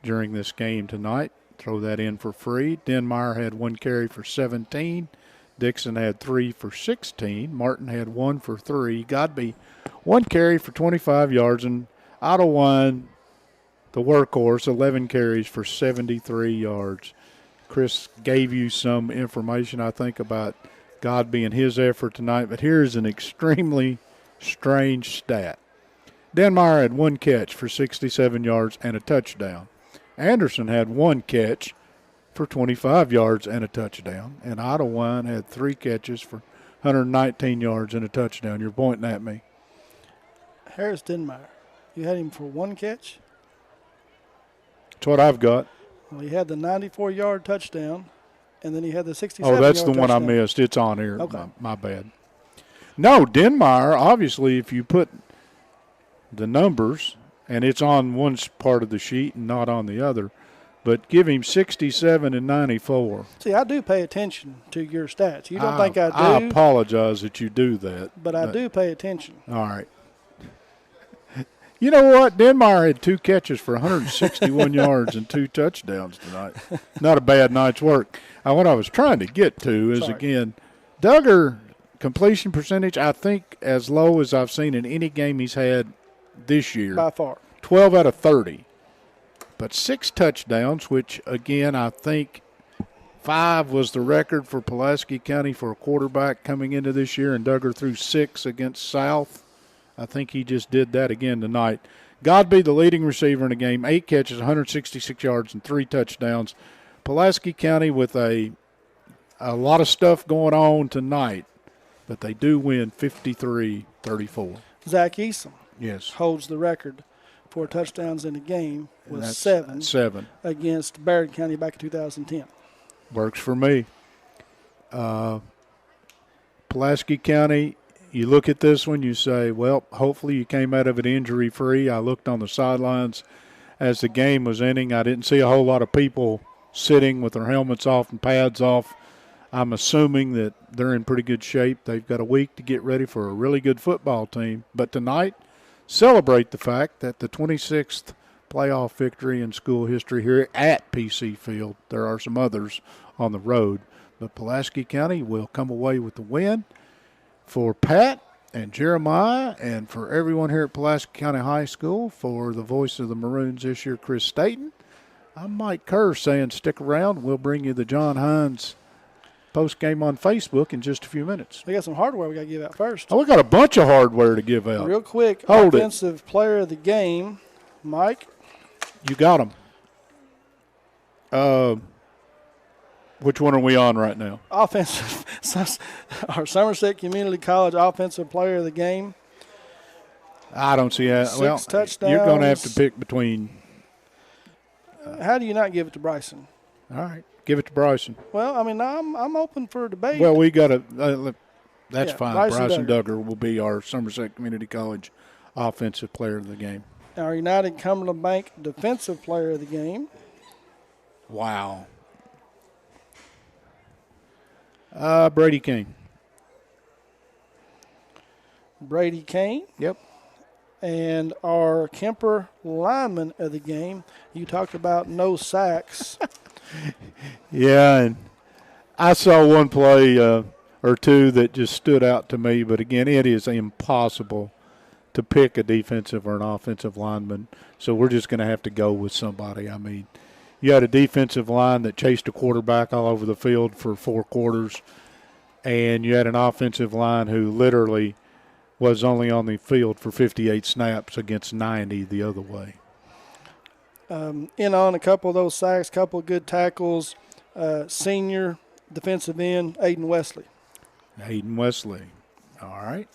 during this game tonight. Throw that in for free. Denmeyer had 1 carry for 17. Dixon had 3 for 16. Martin had 1 for 3. Godby 1 carry for 25 yards. And Ottawa, the workhorse, 11 carries for 73 yards. Chris gave you some information, I think, about Godby and his effort tonight. But here's an extremely strange stat. Denmeyer had 1 catch for 67 yards and a touchdown. Anderson had 1 catch for 25 yards and a touchdown. And Ottawa had 3 catches for 119 yards and a touchdown. You're pointing at me. Harris Denmeyer, you had him for 1 catch? That's what I've got. Well, he had the 94-yard touchdown, and then he had the 67-yard touchdown. Oh, that's the one I touchdown. missed. It's on here. Okay. My bad. No, Denmeyer, obviously, if you put the numbers, and it's on one part of the sheet and not on the other, but give him 67 and 94. See, I do pay attention to your stats. You don't think I do, apologize that you do that. but I do pay attention. All right. You know what? Denmeyer had 2 catches for 161 yards and 2 touchdowns tonight. Not a bad night's work. What I was trying to get to is, again, Duggar completion percentage, I think, as low as I've seen in any game he's had this year. By far. 12 out of 30. But 6 touchdowns, which, again, I think 5 was the record for Pulaski County for a quarterback coming into this year, and Duggar threw 6 against South. I think he just did that again tonight. Godby, the leading receiver in the game, 8 catches, 166 yards, and 3 touchdowns. Pulaski County with a lot of stuff going on tonight, but they do win 53-34. Zach Eason Yes. holds the record for touchdowns in a game with That's 7 against Barrett County back in 2010. Works for me. Pulaski County, you look at this one, you say, well, hopefully you came out of it injury-free. I looked on the sidelines as the game was ending. I didn't see a whole lot of people sitting with their helmets off and pads off. I'm assuming that they're in pretty good shape. They've got a week to get ready for a really good football team. But tonight, celebrate the fact that the 26th playoff victory in school history here at PC Field. There are some others on the road. But Pulaski County will come away with the win. For Pat and Jeremiah and for everyone here at Pulaski County High School, for the voice of the Maroons this year, Chris Staten, I'm Mike Kerr saying stick around. We'll bring you the John Hines post game on Facebook in just a few minutes. We got some hardware we got to give out first. Oh, we got a bunch of hardware to give out. Real quick, Hold offensive player of the game, Mike. You got them. Which one are we on right now? Offensive, our Somerset Community College offensive player of the game. I don't see that. 6 touchdowns. You're going to have to pick between. How do you not give it to Bryson? All right, give it to Bryson. Well, I mean, I'm open for debate. Well, we got to. That's fine. Bryson Duggar will be our Somerset Community College offensive player of the game. Our United Cumberland Bank defensive player of the game. Wow. Brady King. Brady Kane. Yep. And our Kemper lineman of the game. You talked about no sacks. Yeah, and I saw one play or two that just stood out to me. But, again, it is impossible to pick a defensive or an offensive lineman. So we're just going to have to go with somebody. I mean, you had a defensive line that chased a quarterback all over the field for 4 quarters, and you had an offensive line who literally was only on the field for 58 snaps against 90 the other way. In on a couple of those sacks, couple of good tackles, senior defensive end, Aiden Wesley. Hayden Wesley. All right.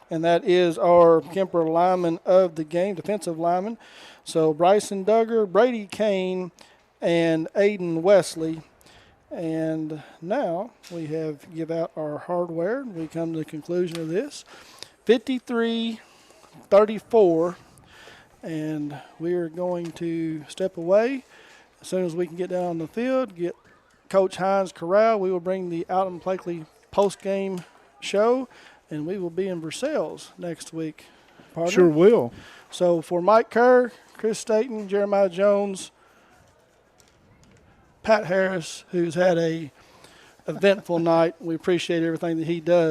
And that is our Kemper lineman of the game, defensive lineman. So Bryson Duggar, Brady Kane, and Aiden Wesley. And now we have give out our hardware. We come to the conclusion of this. 53-34. And we are going to step away. As soon as we can get down on the field, get Coach Hines corral, we will bring the Alton Blakely post-game show, and we will be in Versailles next week. Partner. Sure will. So for Mike Kerr, Chris Staten, Jeremiah Jones, Pat Harris, who's had a eventful night, we appreciate everything that he does.